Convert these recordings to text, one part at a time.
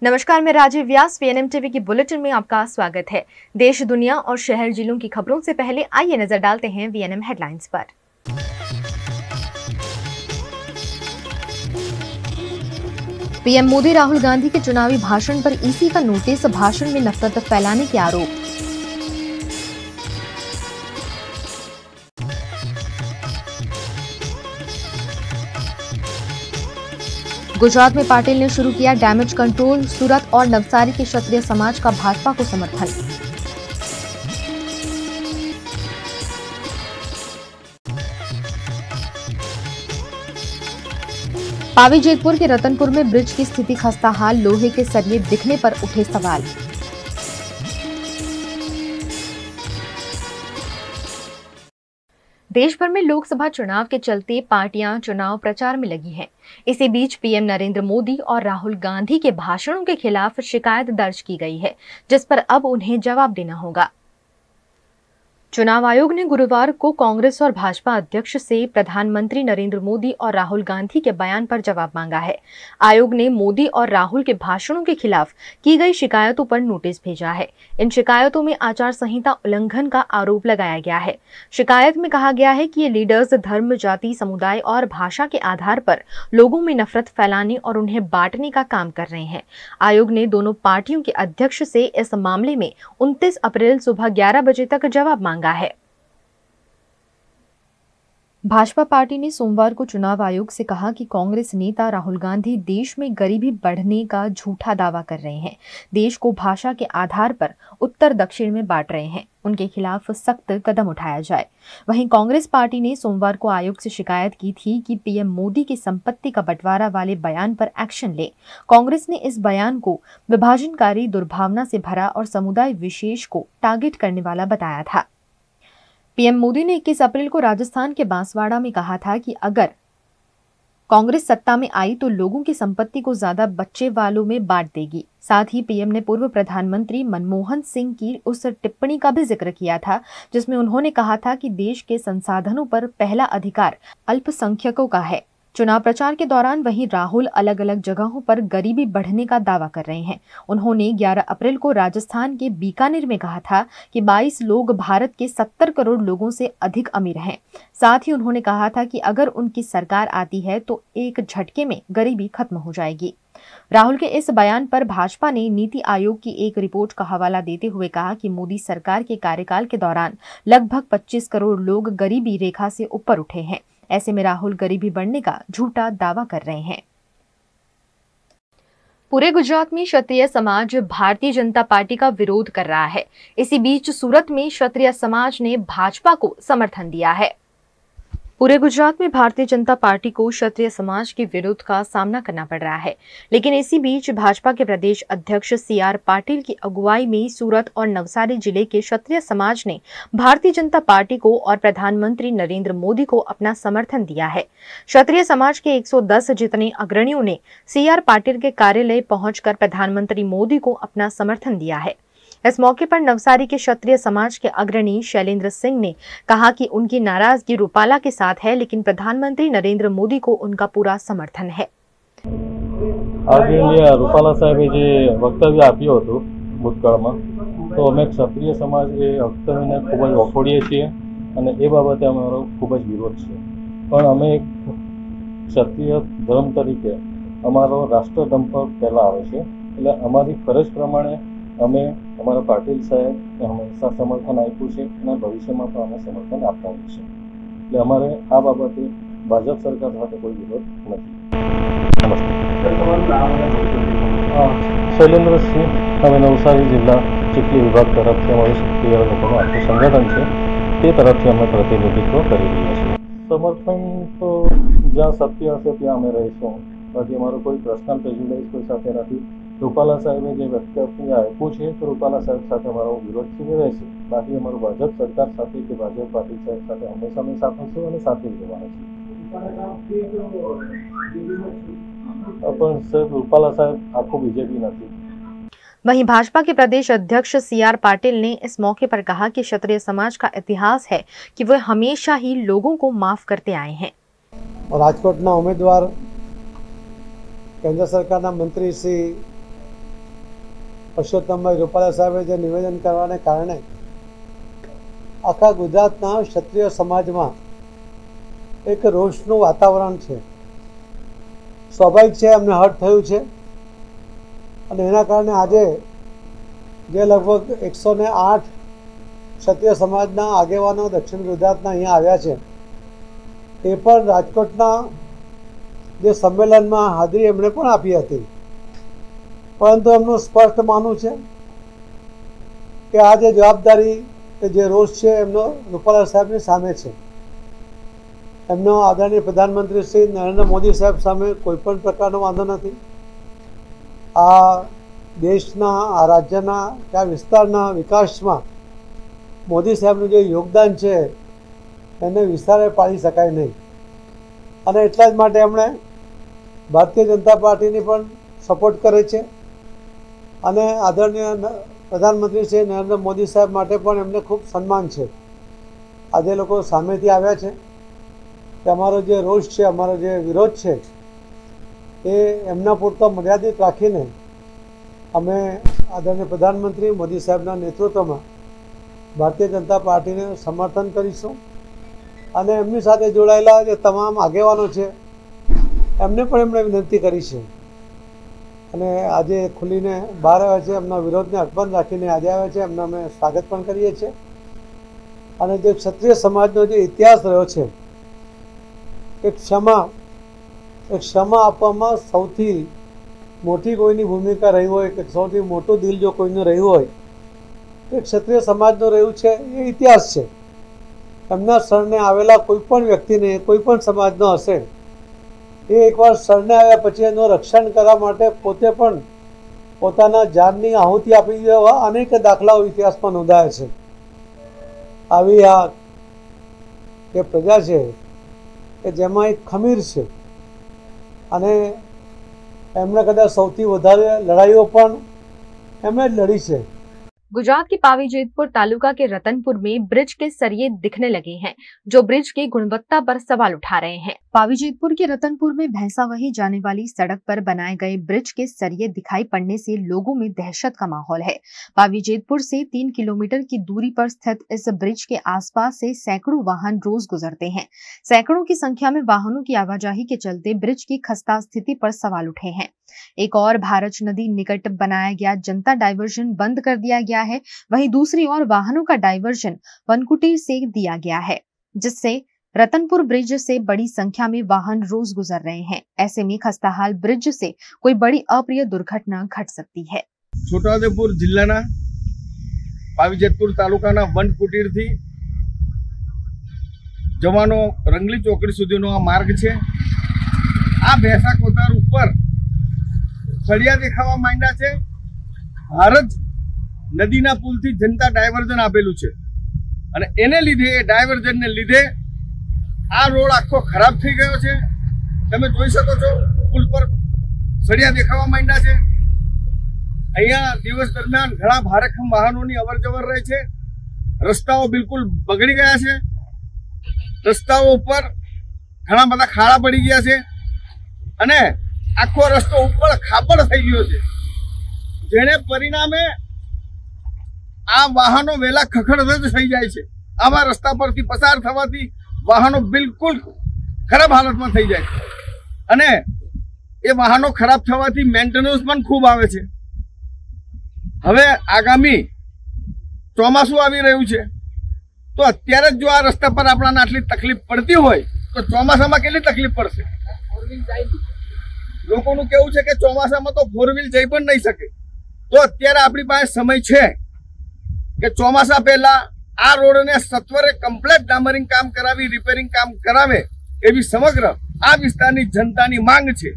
नमस्कार, मैं राजीव व्यास VNM TV की बुलेटिन में आपका स्वागत है। देश, दुनिया और शहर जिलों की खबरों से पहले आइए नजर डालते हैं वीएनएम हेडलाइंस पर। पीएम मोदी राहुल गांधी के चुनावी भाषण पर ईसी का नोटिस, भाषण में नफरत फैलाने के आरोप। गुजरात में पाटिल ने शुरू किया डैमेज कंट्रोल, सूरत और नवसारी के क्षत्रिय समाज का भाजपा को समर्थन। पावी जेतपुर के रतनपुर में ब्रिज की स्थिति खस्ताहाल, लोहे के सरिये दिखने पर उठे सवाल। देश भर में लोकसभा चुनाव के चलते पार्टियां चुनाव प्रचार में लगी हैं। इसी बीच पीएम नरेंद्र मोदी और राहुल गांधी के भाषणों के खिलाफ शिकायत दर्ज की गई है, जिस पर अब उन्हें जवाब देना होगा। चुनाव आयोग ने गुरुवार को कांग्रेस और भाजपा अध्यक्ष से प्रधानमंत्री नरेंद्र मोदी और राहुल गांधी के बयान पर जवाब मांगा है। आयोग ने मोदी और राहुल के भाषणों के खिलाफ की गई शिकायतों पर नोटिस भेजा है। इन शिकायतों में आचार संहिता उल्लंघन का आरोप लगाया गया है। शिकायत में कहा गया है कि ये लीडर्स धर्म, जाति, समुदाय और भाषा के आधार पर लोगों में नफरत फैलाने और उन्हें बांटने का काम कर रहे हैं। आयोग ने दोनों पार्टियों के अध्यक्ष से इस मामले में 29 अप्रैल सुबह 11 बजे तक जवाब मांगा है। भाजपा पार्टी ने सोमवार को चुनाव आयोग से कहा कि कांग्रेस नेता राहुल गांधी देश में गरीबी बढ़ने का झूठा दावा कर रहे हैं, देश को भाषा के आधार पर उत्तर दक्षिण में बांट रहे हैं, उनके खिलाफ सख्त कदम उठाया जाए। वहीं कांग्रेस पार्टी ने सोमवार को आयोग से शिकायत की थी कि पीएम मोदी की संपत्ति का बंटवारा वाले बयान पर एक्शन ले। कांग्रेस ने इस बयान को विभाजनकारी, दुर्भावना से भरा और समुदाय विशेष को टारगेट करने वाला बताया था। पीएम मोदी ने 21 अप्रैल को राजस्थान के बांसवाड़ा में कहा था कि अगर कांग्रेस सत्ता में आई तो लोगों की संपत्ति को ज्यादा बच्चे वालों में बांट देगी। साथ ही पीएम ने पूर्व प्रधानमंत्री मनमोहन सिंह की उस टिप्पणी का भी जिक्र किया था, जिसमें उन्होंने कहा था कि देश के संसाधनों पर पहला अधिकार अल्पसंख्यकों का है। चुनाव प्रचार के दौरान वहीं राहुल अलग अलग जगहों पर गरीबी बढ़ने का दावा कर रहे हैं। उन्होंने 11 अप्रैल को राजस्थान के बीकानेर में कहा था कि 22 लोग भारत के 70 करोड़ लोगों से अधिक अमीर हैं। साथ ही उन्होंने कहा था कि अगर उनकी सरकार आती है तो एक झटके में गरीबी खत्म हो जाएगी। राहुल के इस बयान पर भाजपा ने नीति आयोग की एक रिपोर्ट का हवाला देते हुए कहा कि मोदी सरकार के कार्यकाल के दौरान लगभग 25 करोड़ लोग गरीबी रेखा से ऊपर उठे हैं। ऐसे में राहुल गरीबी बढ़ने का झूठा दावा कर रहे हैं। पूरे गुजरात में क्षत्रिय समाज भारतीय जनता पार्टी का विरोध कर रहा है। इसी बीच सूरत में क्षत्रिय समाज ने भाजपा को समर्थन दिया है। पूरे गुजरात में भारतीय जनता पार्टी को क्षत्रिय समाज के विरोध का सामना करना पड़ रहा है, लेकिन इसी बीच भाजपा के प्रदेश अध्यक्ष सीआर पाटिल की अगुवाई में सूरत और नवसारी जिले के क्षत्रिय समाज ने भारतीय जनता पार्टी को और प्रधानमंत्री नरेंद्र मोदी को अपना समर्थन दिया है। क्षत्रिय समाज के 110 जितने अग्रणियों ने सीआर पाटिल के कार्यालय पहुंचकर प्रधानमंत्री मोदी को अपना समर्थन दिया है। इस मौके पर नवसारी के क्षत्रिय समाज के अग्रणी शैलेंद्र सिंह ने कहा कि उनकी नाराजगी रूपाला के साथ है, लेकिन प्रधानमंत्री नरेंद्र मोदी को उनका पूरा समर्थन है। आज रूपाला साहेबे जे वक्तव्य आप्યું હતું ભૂતકાળમાં, તો અમે ક્ષત્રિય સમાજ એ વક્તવ્યને ખૂબ જ વખોડીએ છીએ અને એ બાબતે અમારો ખૂબ જ વિરોધ છે। પણ અમે એક ક્ષત્રિય ધર્મ તરીકે અમારો રાષ્ટ્રધર્મ પહેલા આવે છે, એટલે અમારી ફરજ પ્રમાણે અમે અમારા પાટીલ સાહેબ હંમેશા સમર્થન આપ્યું છે અને ભવિષ્યમાં પણ અમે સમર્થન આપતા રહીશું। એટલે અમારે આ બાબતે ભાજપ સરકાર સાથે કોઈ વિરોધ નથી। શૈલેન્દ્ર સિંહ, અમે નવસારી જિલ્લા ચીખલી વિભાગ તરફથી અમારું ક્ષત્રિય લોકોનું આખું સંગઠન છે, તે તરફથી અમે પ્રતિનિધિત્વ કરી રહ્યા છીએ। સમર્થન તો જ્યાં સત્ય હશે ત્યાં અમે રહીશું, બાકી અમારો કોઈ પર્સનલ પ્રેજ્યુડાઇઝ કોઈ સાથે નથી। રૂપાલા સાહેબે જે વક્તવ્ય આપ્યું છે તો રૂપાલા સાહેબ સાથે અમારો વિરોધ રહેશે, બાકી અમારું ભાજપ સરકાર સાથે કે ભાજપ પાર્ટી સાહેબ સાથે હંમેશા અમે સાથે છું અને સાથે જ રહેવાના છીએ। પણ સાહેબ રૂપાલા સાહેબ આખું બીજેપી નથી। वहीं भाजपा के प्रदेश अध्यक्ष सीआर पाटिल ने इस मौके पर कहा कि क्षत्रिय समाज का इतिहास है कि वह हमेशा ही लोगों को माफ करते आए हैं। राजकोटना उम्मीदवार केंद्र सरकारना मंत्री श्री પરસોત્તમભાઈ રૂપાલા સાહેબે જે નિવેદન કરવાને કારણે આખા ગુજરાતના ક્ષત્રિય સમાજમાં એક રોષનું વાતાવરણ છે. સ્વાભાવિક છે, એમને હર્ટ થયું છે અને એના કારણે આજે જે લગભગ 108 ક્ષત્રિય સમાજના આગેવાનો દક્ષિણ ગુજરાતના અહીંયા આવ્યા છે, એ પણ રાજકોટના જે સંમેલનમાં હાજરી એમણે પણ આપી હતી. પરંતુ એમનું સ્પષ્ટ માનવું છે કે આ જે જવાબદારી કે જે રોષ છે એમનો રૂપાલા સાહેબની સામે છે. એમનો આદરણીય પ્રધાનમંત્રી શ્રી નરેન્દ્ર મોદી સાહેબ સામે કોઈ પણ પ્રકારનો વાંધો નથી. આ દેશના, આ રાજ્યના, આ વિસ્તારના વિકાસમાં મોદી સાહેબનું જે યોગદાન છે એને વિસ્તારે પાડી શકાય નહીં. અને એટલા જ માટે એમણે ભારતીય જનતા પાર્ટીની પણ સપોર્ટ કરે છે અને આદરણીય પ્રધાનમંત્રી શ્રી નરેન્દ્ર મોદી સાહેબ માટે પણ એમને ખૂબ સન્માન છે. આજે લોકો સામેથી આવ્યા છે કે અમારો જે રોષ છે, અમારો જે વિરોધ છે એ એમના પૂરતો મર્યાદિત રાખીને અમે આદરણીય પ્રધાનમંત્રી મોદી સાહેબના નેતૃત્વમાં ભારતીય જનતા પાર્ટીને સમર્થન કરીશું અને એમની સાથે જોડાયેલા જે તમામ આગેવાનો છે એમને પણ એમણે વિનંતી કરી છે અને આજે ખુલીને બહાર આવ્યા છે. એમના વિરોધને અકબંધ રાખીને આજે આવ્યા છે. એમના અમે સ્વાગત પણ કરીએ છીએ. અને જે ક્ષત્રિય સમાજનો જે ઇતિહાસ રહ્યો છે, એક ક્ષમા આપવામાં સૌથી મોટી કોઈની ભૂમિકા રહી હોય કે સૌથી મોટું દિલ જો કોઈનું રહ્યું હોય તો ક્ષત્રિય સમાજનું રહ્યું છે. એ ઇતિહાસ છે. એમના શરણે આવેલા કોઈ પણ વ્યક્તિને, કોઈ પણ સમાજનો હશે, એ એકવાર શરણે આવ્યા પછી એનું રક્ષણ કરવા માટે પોતે પણ પોતાના જાનની આહુતિ આપી દેવા અનેક દાખલાઓ ઇતિહાસમાં નોંધાયા છે. આવી આ જે પ્રજા છે કે જેમાં એક ખમીર છે અને એમણે કદાચ સૌથી વધારે લડાઈઓ પણ એમણે જ લડી છે. गुजरात के पावीजेतपुर तालुका के रतनपुर में ब्रिज के सरिये दिखने लगे हैं, जो ब्रिज की गुणवत्ता पर सवाल उठा रहे हैं. पावीजेतपुर के रतनपुर में भैंसावही जाने वाली सड़क पर बनाए गए ब्रिज के सरिये दिखाई पड़ने से लोगों में दहशत का माहौल है. पावीजेतपुर से 3 किलोमीटर की दूरी पर स्थित इस ब्रिज के आसपास से सैकड़ों वाहन रोज गुजरते हैं. सैकड़ों की संख्या में वाहनों की आवाजाही के चलते ब्रिज की खस्ता स्थिति पर सवाल उठे हैं. एक और भारत नदी निकट बनाया गया जनता डायवर्जन बंद कर दिया गया है, वहीं दूसरी ओर वाहनों का डायवर्जन वनकुटीर से दिया गया है, जिससे रतनपुर ब्रिज से बड़ी संख्या में वाहन रोज गुजर रहे हैं. ऐसे में खस्ताहाल ब्रिज से कोई बड़ी अप्रिय दुर्घटना घट सकती है. छोटाउदेपुर जिल्लाना पावीजेतपुर तालुकाना वनकुटीर थी जवानो रंगली चौकड़ी सुधीनो आ मार्ग छे. आ भैंसा कोतर उपर सળિયા દેખાવા માંડ્યા છે. ભારત નદીના પુલથી જનતા ડાયવર્ઝન આપેલું છે અને એને લીધે, એ ડાયવર્ઝનને લીધે આ રોડ આખો ખરાબ થઈ ગયો છે. તમે જોઈ શકો છો પુલ પર સળિયા દેખાવા માંડ્યા છે. અહીંયા દિવસ દરમિયાન ઘણા ભારેખમ વાહનોની અવરજવર રહે છે. રસ્તાઓ બિલકુલ બગડી ગયા છે. રસ્તાઓ ઉપર ઘણા બધા ખાડા પડી ગયા છે અને આખો રસ્તો ઉપર ખાબડ થઈ ગયો છે, જેને પરિણામે આ વાહનો વેલા ખખડધજ થઈ જાય છે. આવા રસ્તા પરથી પસાર થવાથી વાહનો બિલકુલ ખરાબ હાલતમાં થઈ જાય છે અને એ વાહનો ખરાબ થવાથી મેન્ટેનન્સ પણ ખૂબ આવે છે. હવે આગામી ચોમાસું આવી રહ્યું છે તો અત્યારે જ જો આ રસ્તા પર આપણાને આટલી તકલીફ પડતી હોય તો ચોમાસામાં કેટલી તકલીફ પડશે. લોકોનું કેવું છે કે ચોમાસામાં તો 4 વ્હીલ જઈ પણ નહીં શકે. તો અત્યારે આપણી પાસે સમય છે કે ચોમાસા પહેલા આ રોડને સત્વરે કમ્પ્લીટ ડામરિંગ કામ કરાવી, રિપેરિંગ કામ કરાવે એવી સમગ્ર આ વિસ્તારની જનતાની માંગ છે.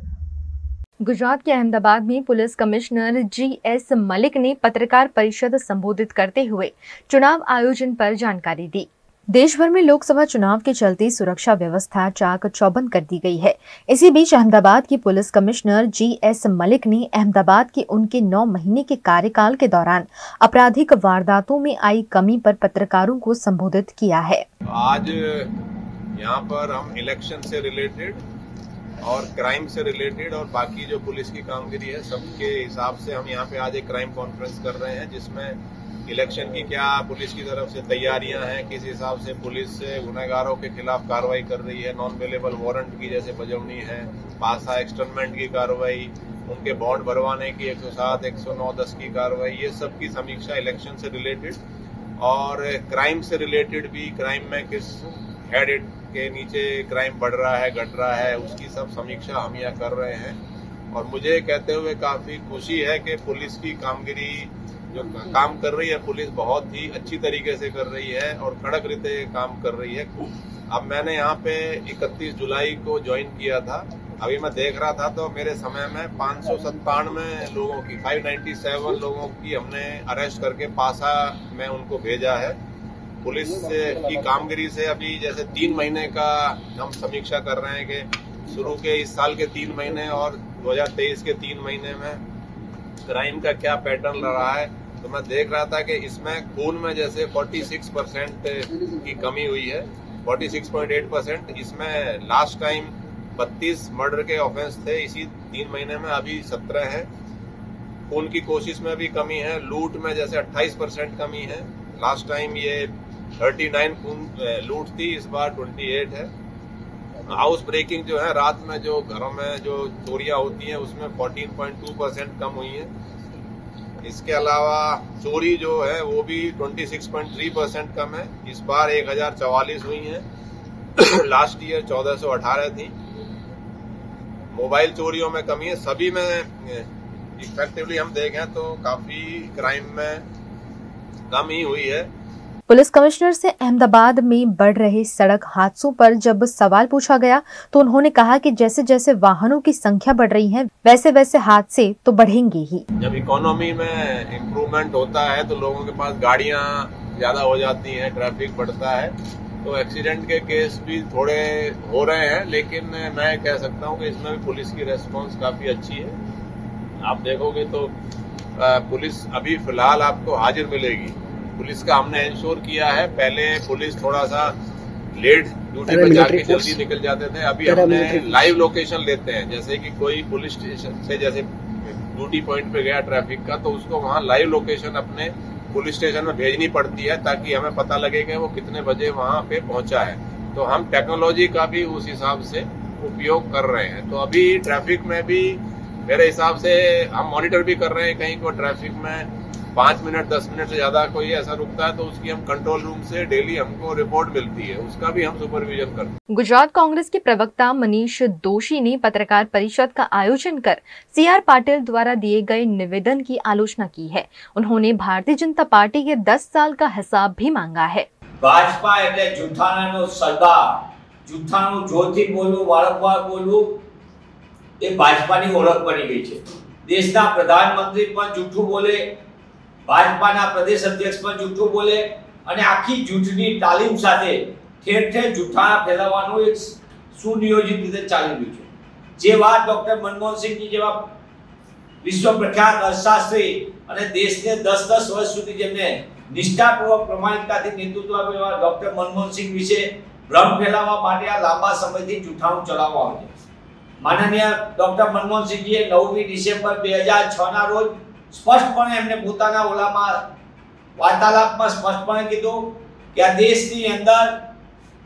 गुजरात के अहमदाबाद में पुलिस कमिश्नर जी.एस. मलिक ने पत्रकार परिषद संबोधित करते हुए चुनाव आयोजन पर जानकारी दी. देश भर में लोकसभा चुनाव के चलते सुरक्षा व्यवस्था चाक चौबंद कर दी गई है. इसी बीच अहमदाबाद के पुलिस कमिश्नर जी.एस. मलिक ने अहमदाबाद के उनके 9 महीने के कार्यकाल के दौरान आपराधिक वारदातों में आई कमी पर पत्रकारों को संबोधित किया है. आज यहाँ पर हम इलेक्शन से रिलेटेड और क्राइम से रिलेटेड और बाकी जो पुलिस की कामगिरी है सबके हिसाब से हम यहाँ पे आज एक क्राइम कॉन्फ्रेंस कर रहे हैं, जिसमें इलेक्शन की क्या पुलिस की तरफ से तैयारियां हैं, किस हिसाब से पुलिस गुनहगारों के खिलाफ कार्रवाई कर रही है, नॉन अवेलेबल वारंट की जैसे बजवनी है, पासा एक्सटर्नमेंट की कार्रवाई, उनके बॉन्ड भरवाने की 107, 109, 10 की कार्रवाई, ये सब की समीक्षा इलेक्शन से रिलेटेड और क्राइम से रिलेटेड भी, क्राइम में किस हेड के नीचे क्राइम बढ़ रहा है, घट रहा है, उसकी सब समीक्षा हम यहाँ कर रहे हैं। और मुझे कहते हुए काफी खुशी है कि पुलिस की कामगिरी जो काम कर रही है, पुलिस बहुत ही अच्छी तरीके से कर रही है और कड़क रीते काम कर रही है। अब मैंने यहाँ पे 31 जुलाई को ज्वाइन किया था, अभी मैं देख रहा था तो मेरे समय में 597 लोगों की, 597 लोगों की हमने अरेस्ट करके पासा में उनको भेजा है। पुलिस की कामगिरी से अभी जैसे 3 महीने का हम समीक्षा कर रहे हैं कि शुरू के इस साल के 3 महीने और 2023 के 3 महीने में क्राइम का क्या पैटर्न रहा है, तो मैं देख रहा था कि इसमें खून में जैसे 46% की कमी हुई है, 46.8%। इसमें लास्ट टाइम 32 मर्डर के ऑफेंस थे इसी 3 महीने में, अभी 17 है। खून की कोशिश में भी कमी है, लूट में जैसे 28% कमी है, लास्ट टाइम ये 39 लूट थी, इस बार 28 है। हाउस ब्रेकिंग जो है, रात में जो घरों में जो चोरियां होती हैं उसमें 14.2% कम हुई है। इसके अलावा चोरी जो है वो भी 26.3% कम है, इस बार 1044 हुई है, लास्ट ईयर 1418 थी। मोबाइल चोरियों में कमी है, सभी में इफेक्टिवली हम देखें तो काफी क्राइम में कम ही हुई है। पुलिस कमिश्नर से अहमदाबाद में बढ़ रहे सड़क हादसों पर जब सवाल पूछा गया तो उन्होंने कहा कि जैसे जैसे वाहनों की संख्या बढ़ रही है वैसे वैसे हादसे तो बढ़ेंगे ही। जब इकोनॉमी में इम्प्रूवमेंट होता है तो लोगों के पास गाड़ियां ज्यादा हो जाती हैं, ट्रैफिक बढ़ता है, तो एक्सीडेंट के केस भी थोड़े हो रहे हैं, लेकिन मैं कह सकता हूं कि इसमें भी पुलिस की रेस्पॉन्स काफी अच्छी है। आप देखोगे तो पुलिस अभी फिलहाल आपको हाजिर मिलेगी। पुलिस का हमने इंश्योर किया है, पहले पुलिस थोड़ा सा लेट ड्यूटी पे जाके जल्दी निकल जाते थे, अभी हमने लाइव लोकेशन लेते हैं। जैसे कि कोई पुलिस स्टेशन से जैसे ड्यूटी पॉइंट पे गया ट्रैफिक का, तो उसको वहाँ लाइव लोकेशन अपने पुलिस स्टेशन में भेजनी पड़ती है ताकि हमें पता लगे कि वो कितने बजे वहाँ पे पहुंचा है। तो हम टेक्नोलॉजी का भी उस हिसाब से उपयोग कर रहे हैं। तो अभी ट्रैफिक में भी मेरे हिसाब से हम मॉनिटर भी कर रहे हैं, कहीं को ट्रैफिक में 5 मिनट 10 मिनट से ज्यादा कोई ऐसा रुकता है तो उसकी हम कंट्रोल रूम से डेली हमको रिपोर्ट मिलती है, उसका भी हम सुपरविजन करते हैं। गुजरात कांग्रेस के प्रवक्ता मनीष दोशी ने पत्रकार परिषद का आयोजन कर CR पाटिल द्वारा दिए गए निवेदन की आलोचना की है। उन्होंने भारतीय जनता पार्टी के 10 साल का हिसाब भी मांगा है। भाजपा એટલે જૂઠાણાનો સરદાર, જૂઠાણું જોરથી બોલવું, વારંવાર બોલવું એ ભાજપાની ઓળખ બની ગઈ છે। દેશના પ્રધાનમંત્રી પણ જૂઠું બોલે, ભાજપાના પ્રદેશ અધ્યક્ષ પણ જૂઠું બોલે અને આખી જૂઠની તાલીમ સાથે ઠેર ઠેર જૂઠાણા ફેલાવવાનું એક સુનિયોજિત રીતે ચાલી રહ્યું છે। જે વાત ડોક્ટર મનમોહન સિંહજી જેવા વિશ્વ પ્રખ્યાત અર્થશાસ્ત્રી અને દેશને 10-10 વર્ષ સુધી જેમને નિષ્ઠાપૂર્વક પ્રમાણિકતાથી નેતૃત્વ આપ્યું એવા ડોક્ટર મનમોહન સિંહ વિશે ભ્રમ ફેલાવવા માટે આ લાંબા સમયથી જૂઠાણું ચલાવવામાં આવે છે। માનનીય ડોક્ટર મનમોહન સિંહજીએ 9મી ડિસેમ્બર 2006 ના રોજ સ્પષ્ટપણે એમને પોતાના ઓલામાં વાર્તાલાપમાં સ્પષ્ટપણે કીધું કે આ દેશની અંદર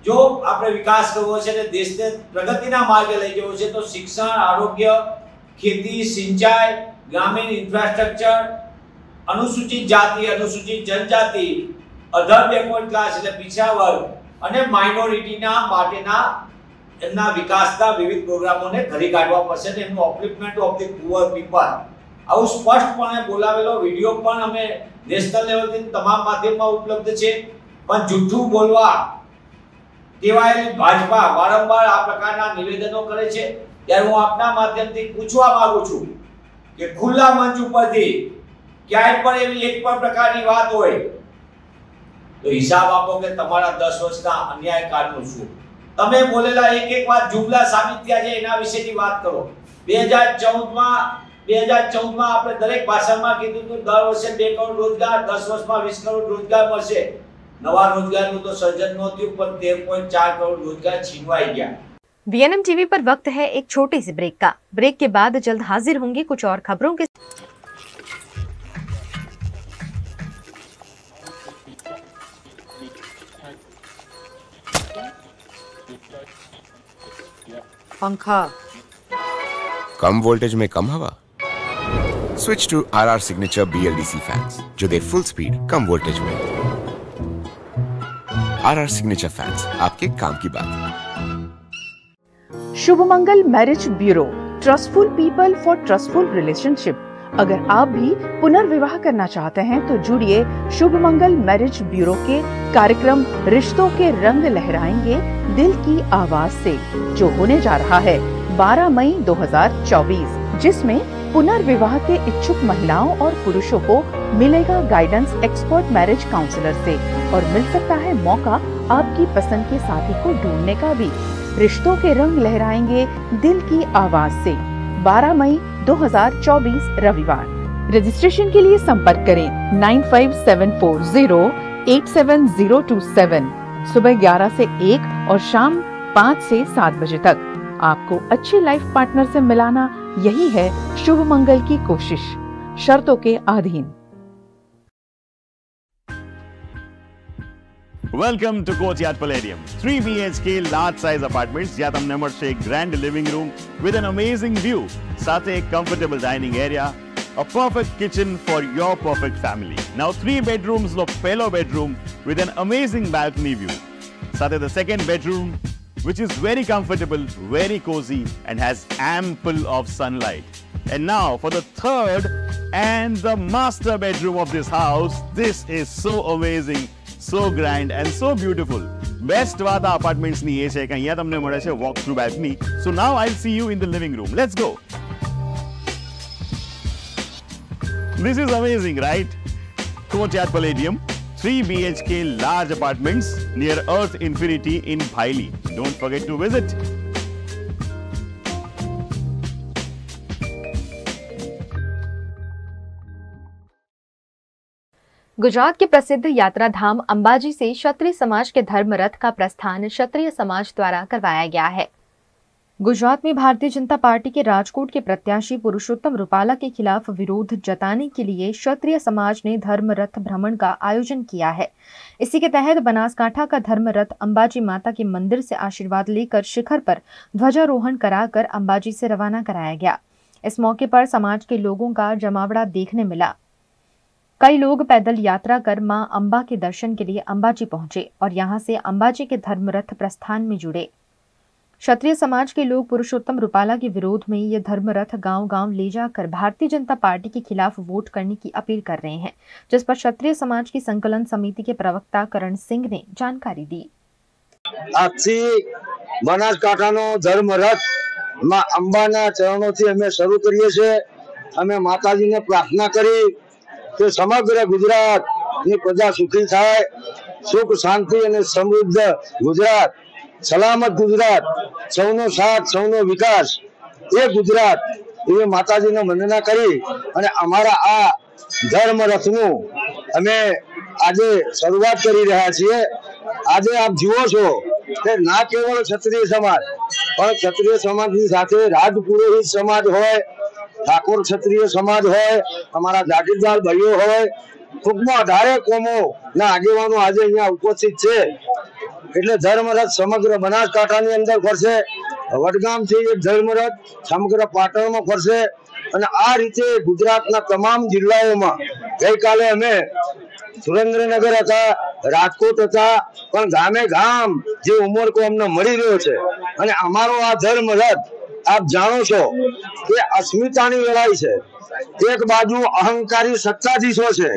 જો આપણે વિકાસ કરવો છે અને દેશને પ્રગતિના માર્ગે લઈ જવો છે તો શિક્ષણ, આરોગ્ય, ખેતી, સિંચાઈ, ગ્રામીણ ઇન્ફ્રાસ્ટ્રક્ચર, अनुसूचित जाति, अनुसूचित जनजाति, अधर बेकवर्ड क्लास એટલે પીછા વર્ગ અને માઇનોરિટીના માટેના એમના વિકાસના વિવિધ પ્રોગ્રામોને ઘડી કાઢવા પડશે અને એમનું અપલિફમેન્ટ ઓફ ધ પુઅર પીપલ આવું સ્પષ્ટપણે બોલાવેલો વિડિયો પણ અમે નેશનલ લેવલથી તમામ માધ્યમમાં ઉપલબ્ધ છે। પણ જૂઠું બોલવા ટેવાયેલી ભાજપા વારંવાર આ પ્રકારના નિવેદનો કરે છે ત્યારે હું આપના માધ્યમથી પૂછવા માંગુ છું કે ખુલ્લા મંચ ઉપરથી ક્યાંય પણ એવી એક પણ પ્રકારની વાત હોય તો હિસાબ આપો કે તમારા 10 વર્ષના અન્યાયકારનું શું। તમે બોલેલા એક એક વાત જુમલા સાબિત થયા છે એના વિશેની વાત કરો। 2014 માં આપણે દરેક ભાષણમાં કીધું હતું દર વર્ષે 2 કરોડ રોજગાર, 10 વર્ષમાં 20 કરોડ રોજગાર મળશે। નવા રોજગારનું તો સર્જન ન થયું પણ 13.4 કરોડ રોજગાર છીનવાઈ ગયા। VNM टीवी पर वक्त है एक छोटे से ब्रेक का। ब्रेक के बाद जल्द हाजिर होंगे कुछ और खबरों के। पंखा कम वोल्टेज में कम हवा। Switch to RR signature BLDC fans जो दे फुल स्पीड कम वोल्टेज में। RR सिग्नेचर फैंस, आपके काम की बात। Shubh Mangal marriage bureau, trustful people for trustful relationship. अगर आप भी पुनर्विवाह करना चाहते हैं तो जुड़िए शुभ मंगल मैरिज ब्यूरो के कार्यक्रम रिश्तों के रंग लहराएंगे दिल की आवाज से, जो होने जा रहा है 12 मई 2024, जिसमें पुनर्विवाह के इच्छुक महिलाओं और पुरुषों को मिलेगा गाइडेंस एक्सपर्ट मैरिज काउंसलर से और मिल सकता है मौका आपकी पसंद के साथी को ढूंढने का भी। रिश्तों के रंग लहराएंगे दिल की आवाज से, 12 मई 2024 रविवार। रजिस्ट्रेशन के लिए संपर्क करें 9574087027, सुबह 11 से 1 और शाम 5 से 7 बजे तक। आपको अच्छे लाइफ पार्टनर से मिलाना, यही है शुभ मंगल की कोशिश, शर्तों के अधीन। Welcome to Courtyard Palladium. 3 BHK large size apartments જ્યાં તમને મળશે એક grand living room with an amazing view, સાથે એક comfortable dining area, a perfect kitchen for your perfect family. Now 3 bedrooms નો પહેલો bedroom with an amazing balcony view. સાથે the second bedroom which is very comfortable, very cozy and has ample of sunlight. And now for the third and the master bedroom of this house. This is so amazing, so grand and so beautiful. Best વાત આ apartments ની એ છે કે અહીંયા તમને મળે છે walk through balcony. So now I'll see you in the living room. Let's go. This is amazing, right? Courtyard Palladium, 3 BHK large apartments near Earth Infinity in Bhaili. Don't forget to visit. Gujarat के प्रसिद्ध यात्रा धाम अंबाजी से क्षत्रिय समाज के धर्म रथ का प्रस्थान क्षत्रिय समाज द्वारा करवाया गया है। गुजरात में भारतीय जनता पार्टी के राजकोट के प्रत्याशी पुरुषोत्तम रूपाला के खिलाफ विरोध जताने के लिए क्षत्रिय समाज ने धर्म रथ भ्रमण का आयोजन किया है। इसी के तहत बनासकांठा का धर्म रथ अंबाजी माता के मंदिर से आशीर्वाद लेकर शिखर पर ध्वजारोहण कराकर अंबाजी से रवाना कराया गया। इस मौके पर समाज के लोगों का जमावड़ा देखने मिला। कई लोग पैदल यात्रा कर मां अंबा के दर्शन के लिए अंबाजी पहुंचे और यहां से अंबाजी के धर्म रथ प्रस्थान में जुड़े। क्षत्रिय समाज के लोग पुरुषोत्तम रूपाला के विरोध में ये धर्म रथ गांव-गांव ले जाकर भारतीय जनता पार्टी के खिलाफ वोट करने की अपील कर रहे हैं, जिस पर क्षत्रिय समाज की संकलन समिति के प्रवक्ता करण सिंह ने जानकारी दी। बनासकांठानो धर्म रथ मां अंबाना चरणोथी अमे शुरू करीए छे। अमे माताजीने प्रार्थना करी कि समग्र गुजरात ની પ્રજા સુખી થાય, સુખ શાંતિ અને સમૃદ્ધ ગુજરાત, સલામત ગુજરાત, સૌનો સાથ સૌનો વિકાસ, એ ગુજરાત એ માતાજીને વંદના કરી અને અમારા આ ધર્મ રથનું અમે આજે શરૂઆત કરી રહ્યા છીએ। આજે આપ જુઓ છો કે ના કેવળ ક્ષત્રિય સમાજ પણ ક્ષત્રિય સમાજની સાથે રાજપુરોહિત સમાજ હોય, ઠાકોર ક્ષત્રિય સમાજ હોય, અમારા જાગીરદાર ભાઈઓ હોય, ટૂંકમાં 18 કોમોના આગેવાનો આજે અહીંયા ઉપસ્થિત છે। એટલે ધર્મરથ સમગ્ર બનાસકાંઠાની અંદર ફરશે, વડગામથી એક ધર્મરથ સમગ્ર પાટણમાં ફરશે અને આ રીતે ગુજરાતના તમામ જિલ્લાઓમાં ગઈકાલે અમે સુરેન્દ્રનગર હતા, રાજકોટ હતા, પણ ગામે ગામ જે ઉમળકો અમને મળી રહ્યો છે અને અમારો આ ધર્મરથ आप जानो छो कि अस्मितानी लड़ाई है। एक बाजू अहंकारी सत्ताधीशो छे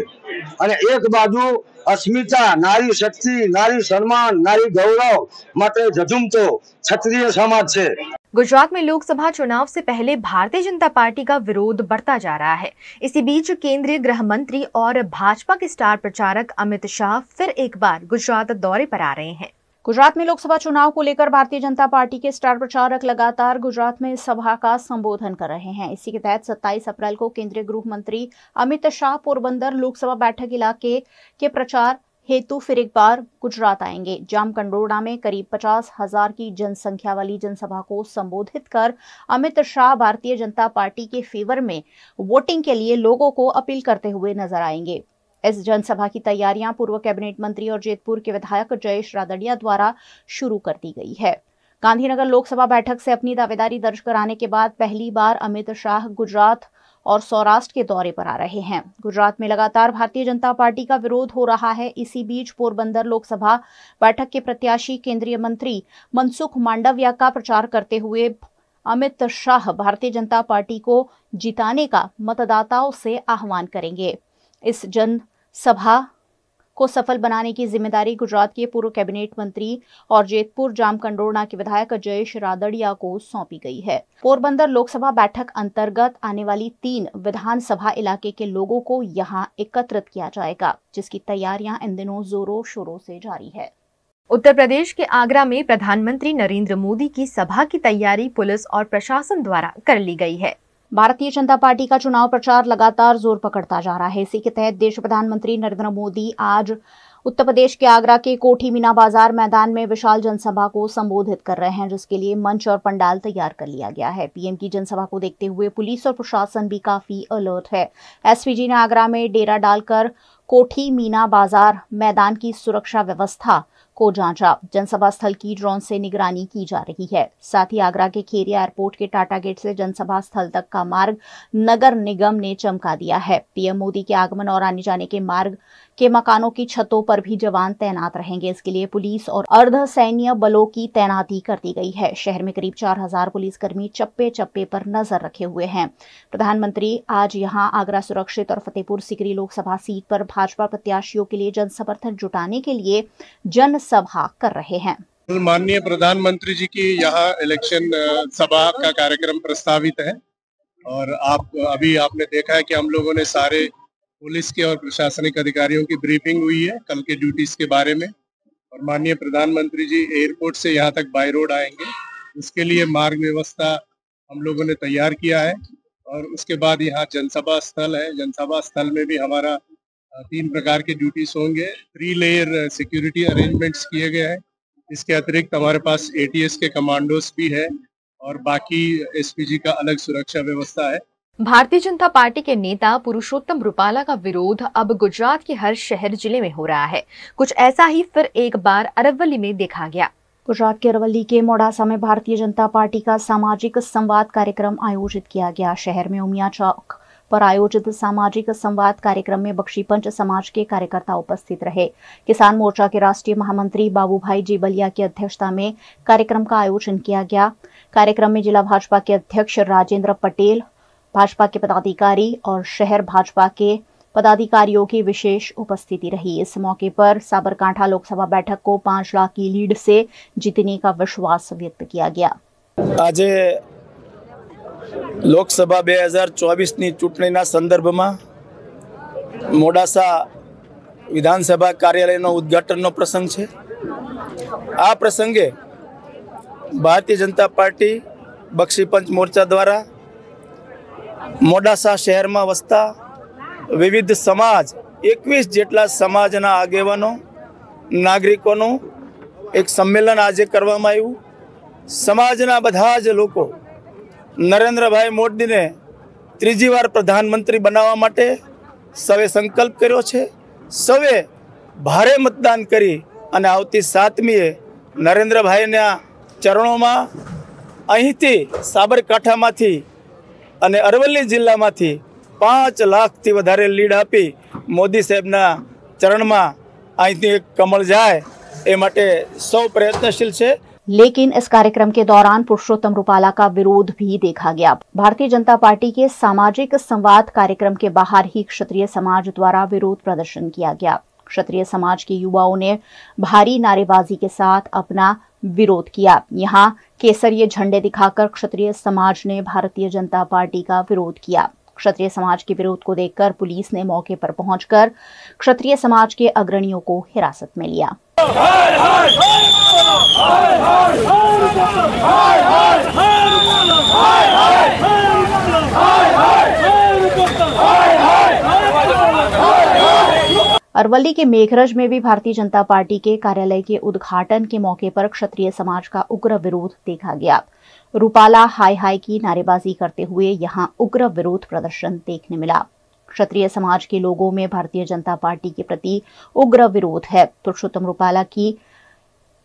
અને एक बाजू अस्मिता, नारी शक्ति, नारी सम्मान, नारी गौरव माटे झझूमतो क्षत्रिय समाज छे। गुजरात में लोकसभा चुनाव से पहले भारतीय जनता पार्टी का विरोध बढ़ता जा रहा है। इसी बीच केंद्रीय गृह मंत्री और भाजपा के स्टार प्रचारक अमित शाह फिर एक बार गुजरात दौरे पर आ रहे हैं। गुजरात में लोकसभा चुनाव को लेकर भारतीय जनता पार्टी के स्टार प्रचारक लगातार गुजरात में सभा का संबोधन कर रहे हैं। इसी के तहत 27 अप्रैल को केंद्रीय गृह मंत्री अमित शाह पोरबंदर लोकसभा बैठक इलाके के प्रचार हेतु फिर एक बार गुजरात आएंगे। जामकंडोरना में करीब 50,000 की जनसंख्या वाली जनसभा को संबोधित कर अमित शाह भारतीय जनता पार्टी के फेवर में वोटिंग के लिए लोगों को अपील करते हुए नजर आएंगे। इस जनसभा की तैयारियां पूर्व कैबिनेट मंत्री और जेतपुर के विधायक जयेश रादड़िया द्वारा शुरू कर दी गई है। गांधीनगर लोकसभा बैठक से अपनी दावेदारी दर्ज कराने के बाद पहली बार अमित शाह गुजरात और सौराष्ट्र के दौरे पर आ रहे हैं। गुजरात में लगातार भारतीय जनता पार्टी का विरोध हो रहा है। इसी बीच पोरबंदर लोकसभा बैठक के प्रत्याशी केंद्रीय मंत्री मनसुख मांडविया का प्रचार करते हुए अमित शाह भारतीय जनता पार्टी को जिताने का मतदाताओं से आह्वान करेंगे। इस जनसभा को सफल बनाने की जिम्मेदारी गुजरात के पूर्व कैबिनेट मंत्री और जेतपुर जामकंडोरना के विधायक जयेश रादड़िया को सौंपी गई है। पोरबंदर लोकसभा बैठक अंतर्गत आने वाली 3 विधानसभा इलाके के लोगों को यहां एकत्रित किया जाएगा, जिसकी तैयारियां इन दिनों जोरों शोरों से जारी है। उत्तर प्रदेश के आगरा में प्रधानमंत्री नरेंद्र मोदी की सभा की तैयारी पुलिस और प्रशासन द्वारा कर ली गई है। भारतीय जनता पार्टी का चुनाव प्रचार लगातार जोर पकड़ता जा रहा है। इसी के तहत देश प्रधानमंत्री नरेंद्र मोदी आज उत्तर प्रदेश के आगरा के कोठी मीना बाजार मैदान में विशाल जनसभा को संबोधित कर रहे हैं, जिसके लिए मंच और पंडाल तैयार कर लिया गया है। पीएम की जनसभा को देखते हुए पुलिस और प्रशासन भी काफी अलर्ट है। एसपीजी ने आगरा में डेरा डालकर कोठी मीना बाजार मैदान की सुरक्षा व्यवस्था को जांचा। जनसभा स्थल की ड्रोन से निगरानी की जा रही है। साथ ही आगरा के खेरिया एयरपोर्ट के टाटा गेट से जनसभा स्थल तक का मार्ग नगर निगम ने चमका दिया है। पीएम मोदी के आगमन और आने जाने के मार्ग के मकानों की छतों पर भी जवान तैनात रहेंगे। इसके लिए पुलिस और अर्धसैन्य बलों की तैनाती कर दी गई है। शहर में करीब 4,000 पुलिसकर्मी चप्पे चप्पे पर नजर रखे हुए हैं। प्रधानमंत्री आज यहां आगरा सुरक्षित और फतेहपुर सीकरी लोकसभा सीट पर भाजपा प्रत्याशियों के लिए जन समर्थन जुटाने के लिए जनसभा कर रहे हैं। माननीय प्रधानमंत्री जी की यहाँ इलेक्शन सभा का कार्यक्रम प्रस्तावित है और आपने देखा है कि हम लोगों ने सारे पुलिस के और प्रशासनिक अधिकारियों की ब्रीफिंग हुई है कल के ड्यूटीज के बारे में और माननीय प्रधानमंत्री जी एयरपोर्ट से यहाँ तक बाय रोड आएंगे। उसके लिए मार्ग व्यवस्था हम लोगों ने तैयार किया है और उसके बाद यहाँ जनसभा स्थल है। जनसभा स्थल में भी हमारा 3 प्रकार के ड्यूटीज होंगे। 3 लेयर सिक्योरिटी अरेंजमेंट्स किए गए हैं। इसके अतिरिक्त हमारे पास एटीएस के कमांडोज भी है और बाकी एसपीजी का अलग सुरक्षा व्यवस्था है। भारतीय जनता पार्टी के नेता पुरुषोत्तम रूपाला का विरोध अब गुजरात के हर शहर जिले में हो रहा है। कुछ ऐसा ही फिर एक बार अरवली में देखा गया। गुजरात के अरवली के मोडासा में भारतीय जनता पार्टी का सामाजिक संवाद कार्यक्रम आयोजित किया गया। शहर में उमिया चौक पर आयोजित सामाजिक संवाद कार्यक्रम में बख्शी पंच समाज के कार्यकर्ता उपस्थित रहे। किसान मोर्चा के राष्ट्रीय महामंत्री बाबूभाई जेबलिया की अध्यक्षता में कार्यक्रम का आयोजन किया गया। कार्यक्रम में जिला भाजपा के अध्यक्ष राजेंद्र पटेल, भाजपा के पदाधिकारी और शहर भाजपा के पदाधिकारियों की विशेष उपस्थिति रही। इस मौके पर साबरकांठा लोकसभा बैठक को 5 लाख की लीड से जीतने का विश्वास व्यक्त किया गया। आज લોકસભા 2024ની ચૂંટણીના સંદર્ભમાં મોડાસા વિધાનસભા કાર્યાલયનો ઉદ્ઘાટનનો પ્રસંગ છે। આ પ્રસંગે ભારતીય જનતા પાર્ટી બક્ષી પંચ મોરચા દ્વારા મોડાસા શહેરમાં વસતા વિવિધ સમાજ 21 જેટલા સમાજના આગેવાનો નાગરિકોનું એક સંમેલન આજે કરવામાં આવ્યું। સમાજના બધા જ લોકો નરેન્દ્રભાઈ મોદીને ત્રીજી વાર પ્રધાનમંત્રી બનાવવા માટે સૌએ સંકલ્પ કર્યો છે। સૌએ ભારે મતદાન કરી અને આવતી 7મીએ નરેન્દ્રભાઈના ચરણોમાં અહીંથી સાબરકાંઠામાંથી અને અરવલ્લી જિલ્લામાંથી 5 લાખથી વધારે લીડ આપી મોદી સાહેબના ચરણમાં અહીંથી એક કમળ જાય એ માટે સૌ પ્રયત્નશીલ છે। लेकिन इस कार्यक्रम के दौरान पुरुषोत्तम रूपाला का विरोध भी देखा गया। भारतीय जनता पार्टी के सामाजिक संवाद कार्यक्रम के बाहर ही क्षत्रिय समाज द्वारा विरोध प्रदर्शन किया गया। क्षत्रिय समाज के युवाओं ने भारी नारेबाजी के साथ अपना विरोध किया। यहाँ केसरिये झंडे दिखाकर क्षत्रिय समाज ने भारतीय जनता पार्टी का विरोध किया। क्षत्रिय समाज के विरोध को देखकर पुलिस ने मौके पर पहुंचकर क्षत्रिय समाज के अग्रणियों को हिरासत में लिया। अरवली के मेघरज में भी भारतीय जनता पार्टी के कार्यालय के उद्घाटन के मौके पर क्षत्रिय समाज का उग्र विरोध देखा गया। रूपाला हाय हाय की नारेबाजी करते हुए यहां उग्र विरोध प्रदर्शन देखने मिला। क्षत्रिय समाज के लोगों में भारतीय जनता पार्टी के प्रति उग्र विरोध है। पुरुषोत्तम रूपाला की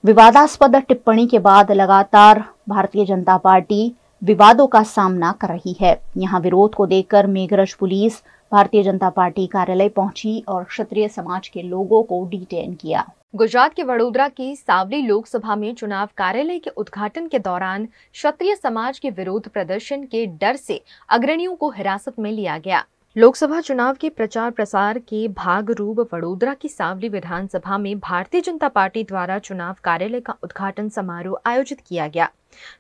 विवादास्पद टिप्पणी के बाद लगातार भारतीय जनता पार्टी विवादों का सामना कर रही है। यहां विरोध को देखकर मेघरज पुलिस भारतीय जनता पार्टी कार्यालय पहुंची और क्षत्रिय समाज के लोगों को डिटेन किया। गुजरात के वडोदरा की सावली लोकसभा में चुनाव कार्यालय के उद्घाटन के दौरान क्षत्रिय समाज के विरोध प्रदर्शन के डर से अग्रणियों को हिरासत में लिया गया। लोकसभा चुनाव के प्रचार प्रसार के भाग रूप वडोदरा की सावली विधानसभा में भारतीय जनता पार्टी द्वारा चुनाव कार्यालय का उद्घाटन समारोह आयोजित किया गया।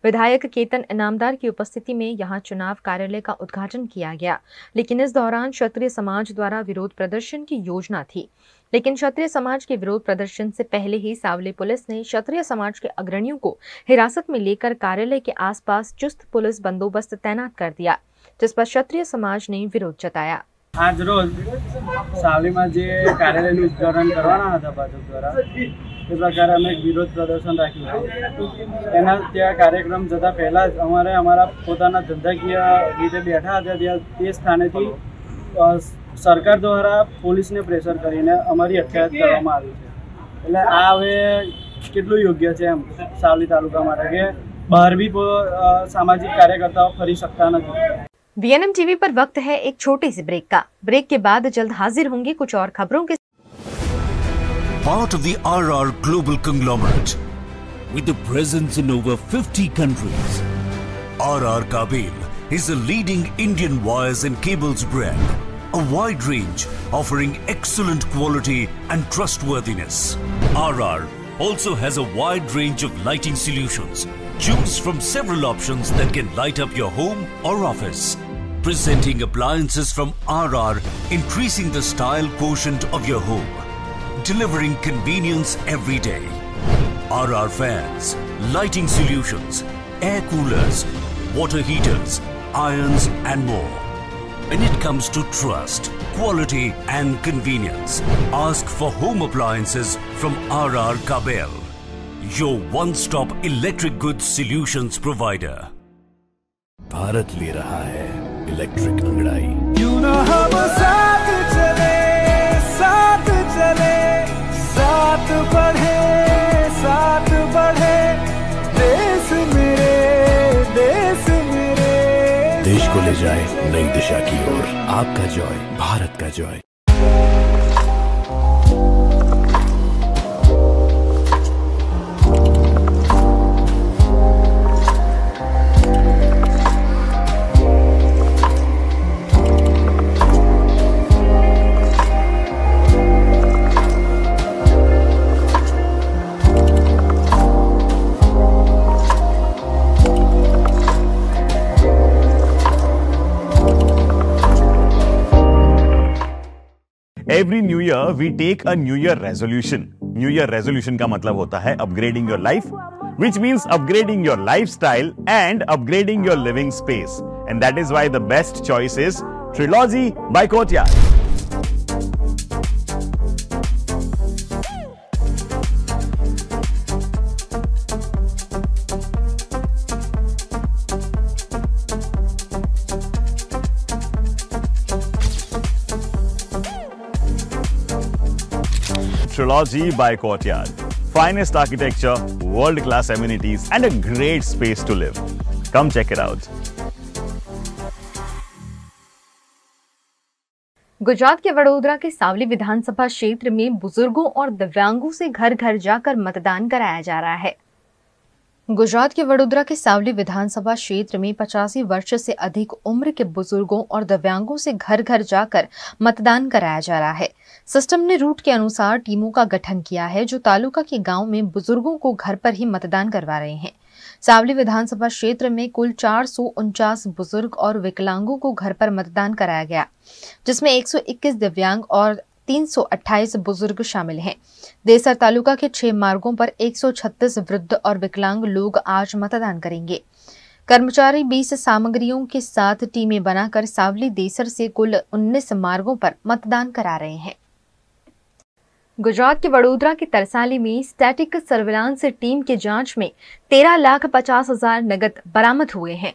विधायक केतन इनामदार की उपस्थिति में यहां चुनाव कार्यालय का उद्घाटन किया गया, लेकिन इस दौरान क्षत्रिय समाज द्वारा विरोध प्रदर्शन की योजना थी। लेकिन क्षत्रिय समाज के विरोध प्रदर्शन से पहले ही सावली पुलिस ने क्षत्रिय समाज के अग्रणियों को हिरासत में लेकर कार्यालय के आसपास चुस्त पुलिस बंदोबस्त तैनात कर दिया, जिस पर क्षत्रिय समाज ने विरोध जताया। आज रोज सावली में जो कार्यालय उद्घाटन करवाना था भाजप द्वारा એ પ્રકારે અમે વિરોધ પ્રદર્શન રાખ્યું હતું। એના ત્યાં કાર્યક્રમ જતાં પહેલાં જ અમારા પોતાના ધંધાકીય રીતે બેઠા હતા ત્યાં તે સ્થાનેથી સરકાર દ્વારા પોલીસને પ્રેશર કરીને અમારી અટકાયત કરવામાં આવી છે। એટલે આ હવે કેટલું યોગ્ય છે એમ સાવલી તાલુકા માટે કે બહાર બી સામાજિક કાર્યકર્તાઓ ફરી શકતા નથી। VNM टीवी पर वक्त है एक छोटे से ब्रेक का। ब्रेक के बाद जल्द हाजिर होंगे कुछ और खबरों के। Part of the RR Global Conglomerate, with a presence in over 50 countries, RR Kabel is a leading Indian wires and cables brand, a wide range offering excellent quality and trustworthiness. RR also has a wide range of lighting solutions. Choose from several options that can light up your home or office. Presenting appliances from RR, increasing the style quotient of your home. Delivering convenience every day. RR fans, lighting solutions, air coolers, water heaters, irons and more. When it comes to trust, quality and convenience, ask for home appliances from RR Kabel, your one-stop electric goods solutions provider. Bharat ले रहा है electric अंगड़ाई। क्यों ना हम साथ चले, साथ चले, साथ बढ़े, साथ बढ़े, देश मेरे, देश मेरे। देश को ले जाए नई दिशा की ओर। आपका जॉय, भारत का Joy. Every new year we take a new year resolution. New year resolution का मतलब होता है upgrading your life, which means upgrading your lifestyle and upgrading your living space. And that is why the best choice is Trilogy by Courtyard. Trilogy by Courtyard. Finest architecture, world-class amenities and a great space to live. Come check it out. Gujarat के वडोदरा के सावली विधानसभा क्षेत्र में बुजुर्गों और दिव्यांगों से घर घर जाकर मतदान कराया जा रहा है। गुजरात के वडोदरा के सावली विधानसभा क्षेत्र में 85 वर्ष से अधिक उम्र के बुजुर्गों और दिव्यांगों से घर घर जाकर मतदान कराया जा रहा है। सिस्टम ने रूट के अनुसार टीमों का गठन किया है जो तालुका के गांव में बुजुर्गों को घर पर ही मतदान करवा रहे हैं। सावली विधानसभा क्षेत्र में कुल 449 बुजुर्ग और विकलांगों को घर पर मतदान कराया गया, जिसमें 121 दिव्यांग और 328 बुजुर्ग शामिल हैं। देसर तालुका के 6 मार्गों पर 136 वृद्ध और विकलांग लोग आज मतदान करेंगे। कर्मचारी 20 सामग्रियों के साथ टीमें बनाकर सावली देसर से कुल 19 मार्गों पर मतदान करा रहे हैं। गुजरात के वडोदरा के तरसाली में स्टैटिक सर्विलांस टीम की जांच में 13,50,000 नगद बरामद हुए हैं।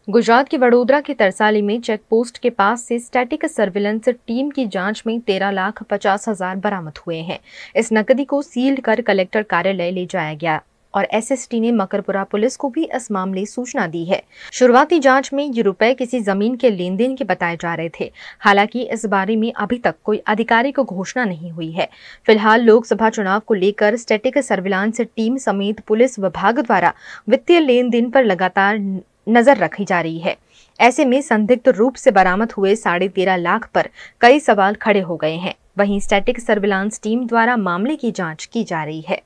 गुजरात के वडोदरा के तरसाली में चेक पोस्ट के पास से स्टैटिक सर्विलांस टीम की जांच में 13,50,000 बरामद हुए हैं। इस नकदी को सील कर कलेक्टर कार्यालय ले जाया गया और एसएसटी ने मकरपुरा पुलिस को भी इस मामले सूचना दी है। शुरुआती जांच में ये रुपए किसी जमीन के लेन देन के बताए जा रहे थे। हालांकि इस बारे में अभी तक कोई आधिकारिक घोषणा नहीं हुई है। फिलहाल लोकसभा चुनाव को लेकर स्टैटिक सर्विलांस टीम समेत पुलिस विभाग द्वारा वित्तीय लेन देन पर लगातार नजर रखी जा रही है। ऐसे में संदिग्ध रूप से बरामद हुए 13.5 लाख पर कई सवाल खड़े हो गए हैं। वहीं स्टैटिक सर्विलांस टीम द्वारा मामले की जांच की जा रही है।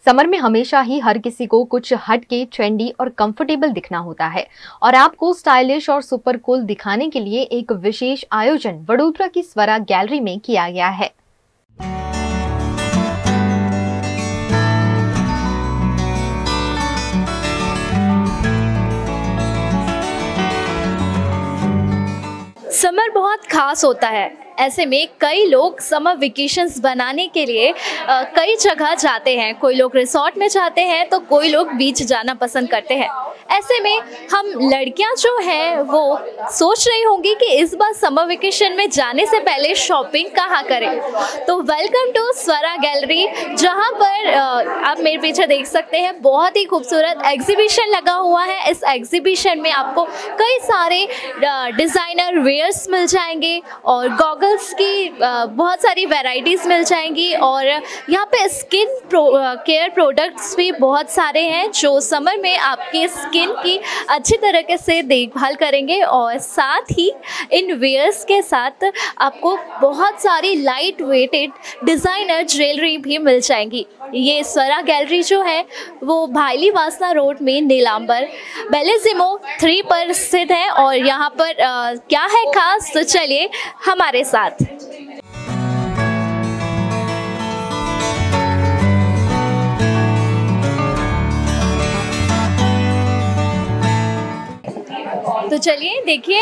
समर में हमेशा ही हर किसी को कुछ हटके, ट्रेंडी और कंफर्टेबल दिखना होता है और आपको स्टाइलिश और सुपर कूल दिखाने के लिए एक विशेष आयोजन वडोदरा की स्वरा गैलरी में किया गया है। समर बहुत खास होता है। ऐसे में कई लोग समर वेकेशंस बनाने के लिए कई जगह जाते हैं। कोई लोग रिसोर्ट में जाते हैं तो कोई लोग बीच जाना पसंद करते हैं। ऐसे में हम लड़कियां जो हैं वो सोच रही होंगी कि इस बार समर वेकेशन में जाने से पहले शॉपिंग कहाँ करें। तो वेलकम टू स्वरा गैलरी, जहाँ पर आप मेरे पीछे देख सकते हैं बहुत ही खूबसूरत एग्जीबिशन लगा हुआ है। इस एग्जीबिशन में आपको कई सारे डिज़ाइनर वेयर्स मिल जाएंगे और गॉगल्स की बहुत सारी वैरायटीज़ मिल जाएंगी और यहाँ पे स्किन केयर प्रोडक्ट्स भी बहुत सारे हैं जो समर में आपके स्किन की अच्छी तरीके से देखभाल करेंगे। और साथ ही इन वेयर्स के साथ आपको बहुत सारी लाइट वेटेड डिज़ाइनर ज्वेलरी भी मिल जाएंगी। ये स्वरा गैलरी जो है वो भाईली वासना रोड में नीलांबर बेलेजिमो 3 पर स्थित है। और यहाँ पर क्या है खास, तो चलिए हमारे साथ। तो चलिए देखिए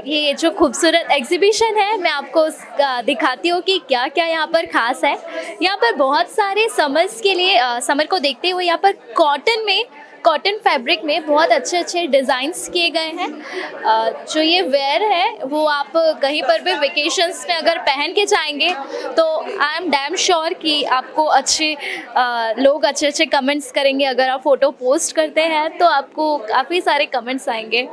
ये जो खूबसूरत एग्जीबिशन है मैं आपको दिखाती हूँ कि क्या क्या यहाँ पर खास है। यहाँ पर बहुत सारे समर्स के लिए समर को देखते हुए यहाँ पर कॉटन फैब्रिक में बहुत अच्छे अच्छे डिज़ाइंस किए गए हैं। जो ये वेयर है वो आप कहीं पर भी वेकेशंस में अगर पहन के जाएंगे तो आई एम डैम श्योर कि आपको लोग अच्छे अच्छे कमेंट्स करेंगे। अगर आप फ़ोटो पोस्ट करते हैं तो आपको काफ़ी सारे कमेंट्स आएंगे।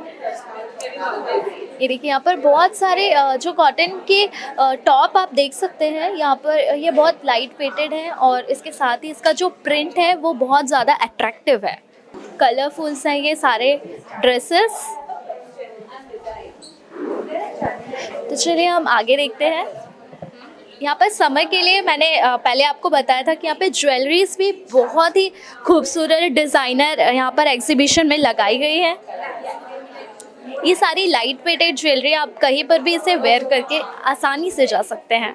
ये देखिए यहाँ पर बहुत सारे जो कॉटन के टॉप आप देख सकते हैं। यहाँ पर ये बहुत लाइट वेटेड है और इसके साथ ही इसका जो प्रिंट है वो बहुत ज़्यादा अट्रैक्टिव है। कलरफुल्स हैं ये सारे ड्रेसेस। तो चलिए हम आगे देखते हैं। यहाँ पर समर के लिए मैंने पहले आपको बताया था कि यहाँ पे ज्वेलरीज भी बहुत ही खूबसूरत डिज़ाइनर यहाँ पर एग्जीबिशन में लगाई गई है। ये सारी लाइट वेटेड ज्वेलरी आप कहीं पर भी इसे वेयर करके आसानी से जा सकते हैं।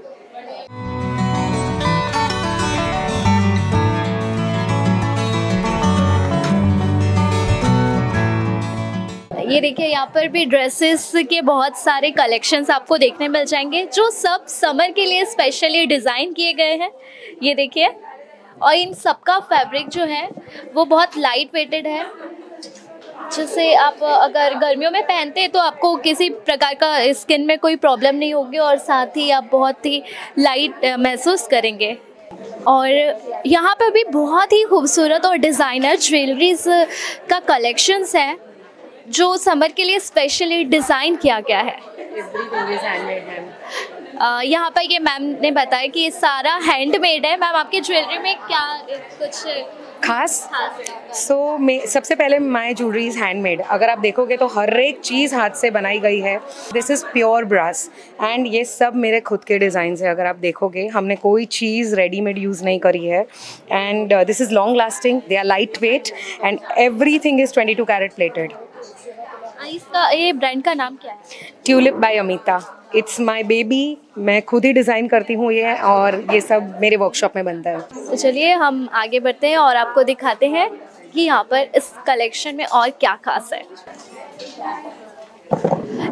ये देखिए यहाँ पर भी ड्रेसेस के बहुत सारे कलेक्शंस आपको देखने मिल जाएंगे जो सब समर के लिए स्पेशली डिज़ाइन किए गए हैं। ये देखिए, और इन सबका फैब्रिक जो है वो बहुत लाइट वेटेड है, जिससे आप अगर गर्मियों में पहनते हैं तो आपको किसी प्रकार का स्किन में कोई प्रॉब्लम नहीं होगी और साथ ही आप बहुत ही लाइट महसूस करेंगे। और यहाँ पर भी बहुत ही खूबसूरत और डिज़ाइनर ज्वेलरीज का कलेक्शंस है जो समर के लिए स्पेशली डिज़ाइन किया गया है। यहाँ पर ये मैम ने बताया कि ये सारा हैंडमेड है। मैम आपकी ज्वेलरी में क्या कुछ खास सबसे पहले माय ज्वेलरी इज़ हैंडमेड। अगर आप देखोगे तो हर एक चीज़ हाथ से बनाई गई है। This is pure brass and ये सब मेरे खुद के डिज़ाइन है। अगर आप देखोगे हमने कोई चीज़ रेडीमेड यूज़ नहीं करी है and this is long lasting, they are lightweight and everything is 22 carat plated. इसका ये ब्रांड का नाम क्या है? Tulip by Amita. It's my baby. मैं खुद ही डिज़ाइन करती हूँ ये और ये सब मेरे वर्कशॉप में बनता है। तो चलिए हम आगे बढ़ते हैं और आपको दिखाते हैं कि यहाँ पर इस कलेक्शन में और क्या खास है।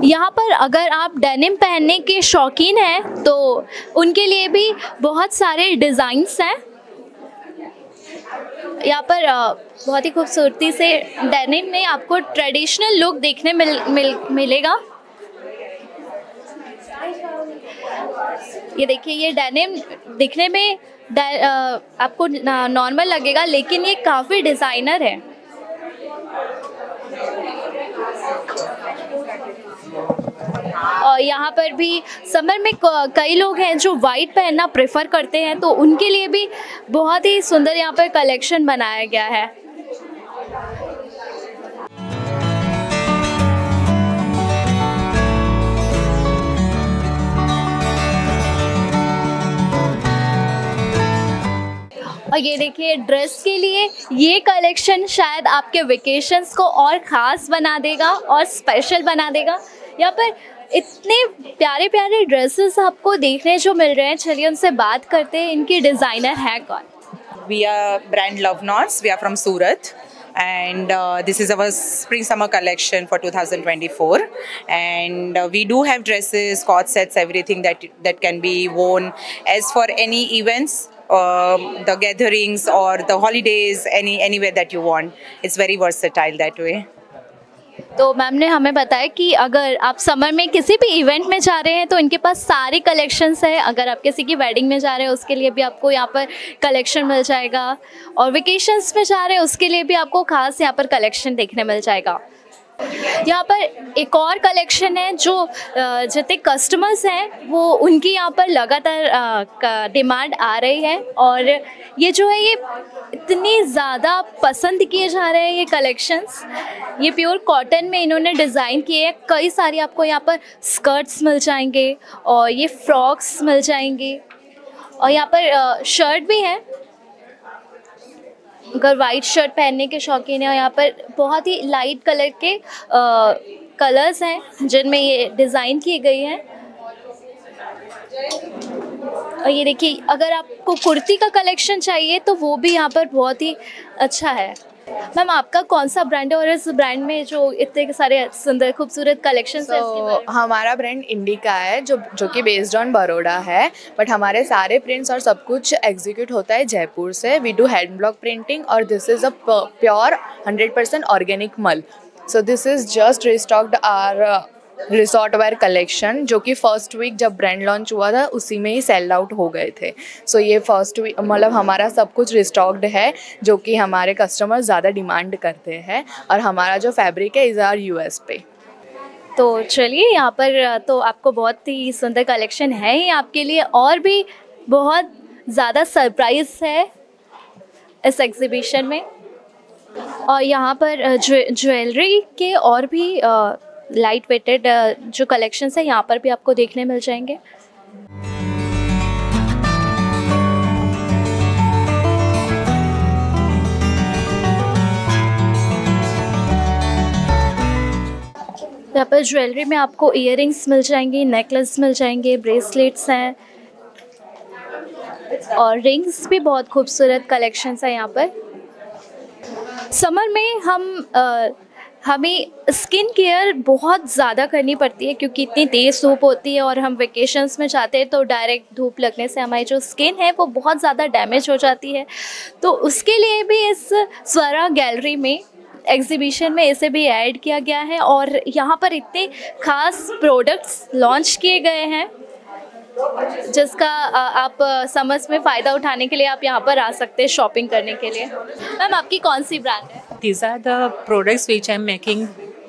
यहाँ पर अगर आप डेनिम पहनने के शौकीन हैं तो उनके लिए भी बहुत सारे डिज़ाइंस हैं। यहाँ पर बहुत ही खूबसूरती से डेनिम में आपको ट्रेडिशनल लुक देखने मिलेगा। ये देखिए, ये डेनिम दिखने में आपको नॉर्मल लगेगा, लेकिन ये काफ़ी डिज़ाइनर है। और यहाँ पर भी समर में कई लोग हैं जो वाइट पहनना प्रेफर करते हैं, तो उनके लिए भी बहुत ही सुंदर यहाँ पर कलेक्शन बनाया गया है। और ये देखिए, ड्रेस के लिए ये कलेक्शन शायद आपके वेकेशंस को और ख़ास बना देगा और स्पेशल बना देगा। यहाँ पर इतने प्यारे प्यारे ड्रेसेस आपको देखने जो मिल रहे हैं। चलिए उनसे बात करते हैं, इनकी डिज़ाइनर है कौन। We are brand Love Knots. We are from Surat. And this is our spring summer collection for 2024, and we do have dresses, cord sets, everything that can be worn as for any events, the gatherings or the holidays, anywhere that you want. It's very versatile that way. तो ma'am ने हमें बताया कि अगर आप summer में किसी भी इवेंट में जा रहे हैं तो इनके पास सारी कलेक्शंस है। अगर आप किसी की वेडिंग में जा रहे हैं उसके लिए भी आपको यहाँ पर कलेक्शन मिल जाएगा, और वेकेशंस में जा रहे हैं उसके लिए भी आपको खास यहाँ पर कलेक्शन देखने मिल जाएगा। यहाँ पर एक और कलेक्शन है जो जितने कस्टमर्स हैं वो उनकी यहाँ पर लगातार डिमांड आ रही है, और ये जो है ये इतनी ज़्यादा पसंद किए जा रहे हैं ये कलेक्शंस। ये प्योर कॉटन में इन्होंने डिज़ाइन किए हैं। कई सारी आपको यहाँ पर स्कर्ट्स मिल जाएंगे और ये फ्रॉक्स मिल जाएंगे, और यहाँ पर शर्ट भी है अगर वाइट शर्ट पहनने के शौकीन है। और यहाँ पर बहुत ही लाइट कलर के कलर्स हैं जिनमें ये डिज़ाइन की गई हैं। और ये देखिए, अगर आपको कुर्ती का कलेक्शन चाहिए तो वो भी यहाँ पर बहुत ही अच्छा है। मैम, आपका कौन सा ब्रांड है और इस ब्रांड में जो इतने सारे सुंदर खूबसूरत कलेक्शंस हैं? हमारा ब्रांड इंडिका है जो कि बेस्ड ऑन बड़ौदा है, बट हमारे सारे प्रिंट्स और सब कुछ एग्जीक्यूट होता है जयपुर से। We do hand block printing, और this is a pure 100% organic mull. So this is just restocked our resort wear collection, जो कि फर्स्ट वीक जब ब्रांड लॉन्च हुआ था उसी में ही सेल आउट हो गए थे। सो ये फर्स्ट वीक मतलब हमारा सब कुछ रिस्टॉक्ड है जो कि हमारे कस्टमर ज़्यादा डिमांड करते हैं, और हमारा जो फैब्रिक है इज़ आर यूएस पे। तो चलिए, यहाँ पर तो आपको बहुत ही सुंदर कलेक्शन है ही आपके लिए, और भी बहुत ज़्यादा सरप्राइज है इस एग्जीबिशन में। और यहाँ पर ज्वेलरी के और भी लाइट वेटेड जो कलेक्शंस है यहाँ पर भी आपको देखने मिल जाएंगे। यहाँ पर ज्वेलरी में आपको इयररिंग्स मिल जाएंगे, नेकलेस मिल जाएंगे, ब्रेसलेट्स हैं, और रिंग्स भी बहुत खूबसूरत कलेक्शंस है यहाँ पर। समर में हमें स्किन केयर बहुत ज़्यादा करनी पड़ती है क्योंकि इतनी तेज़ धूप होती है, और हम वेकेशंस में जाते हैं तो डायरेक्ट धूप लगने से हमारी जो स्किन है वो बहुत ज़्यादा डैमेज हो जाती है। तो उसके लिए भी इस स्वरा गैलरी में एग्जीबिशन में इसे भी ऐड किया गया है, और यहाँ पर इतने खास प्रोडक्ट्स लॉन्च किए गए हैं जिसका आप समझ में फ़ायदा उठाने के लिए आप यहाँ पर आ सकते हैं शॉपिंग करने के लिए। मैम, आपकी कौन सी ब्रांड है? These are the products which I am making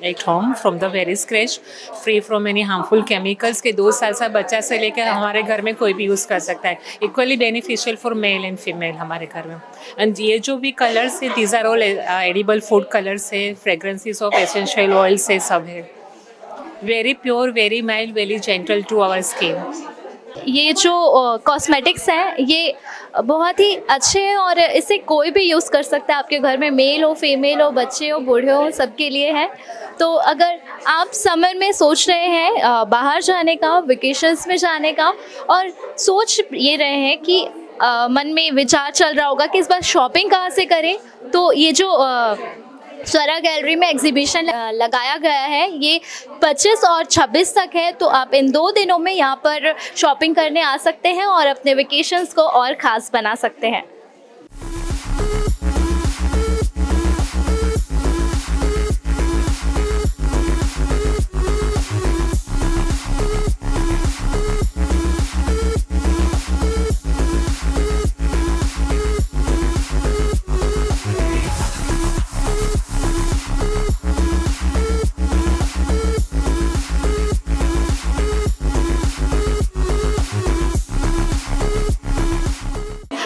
at home from the very scratch, free from any harmful chemicals, के 2 साल से बच्चा से लेकर हमारे घर में कोई भी यूज़ कर सकता है। Equally beneficial for male and female हमारे घर में। एंड ये जो भी कलर्स है, these are all edible food colours है, फ्रेग्रेंसेस ऑफ एसेंशियल ऑयल्स है, सब है। Very pure, very mild, very gentle to our skin. ये जो कॉस्मेटिक्स हैं ये बहुत ही अच्छे हैं और इसे कोई भी यूज़ कर सकता है। आपके घर में मेल हो, फीमेल हो, बच्चे हो, बूढ़े हो, सबके लिए है। तो अगर आप समर में सोच रहे हैं बाहर जाने का, वेकेशंस में जाने का, और सोच ये रहे हैं कि मन में विचार चल रहा होगा कि इस बार शॉपिंग कहाँ से करें, तो ये जो स्वरा गैलरी में एग्जीबिशन लगाया गया है, ये 25 और 26 तक है। तो आप इन 2 दिनों में यहाँ पर शॉपिंग करने आ सकते हैं और अपने वेकेशंस को और ख़ास बना सकते हैं।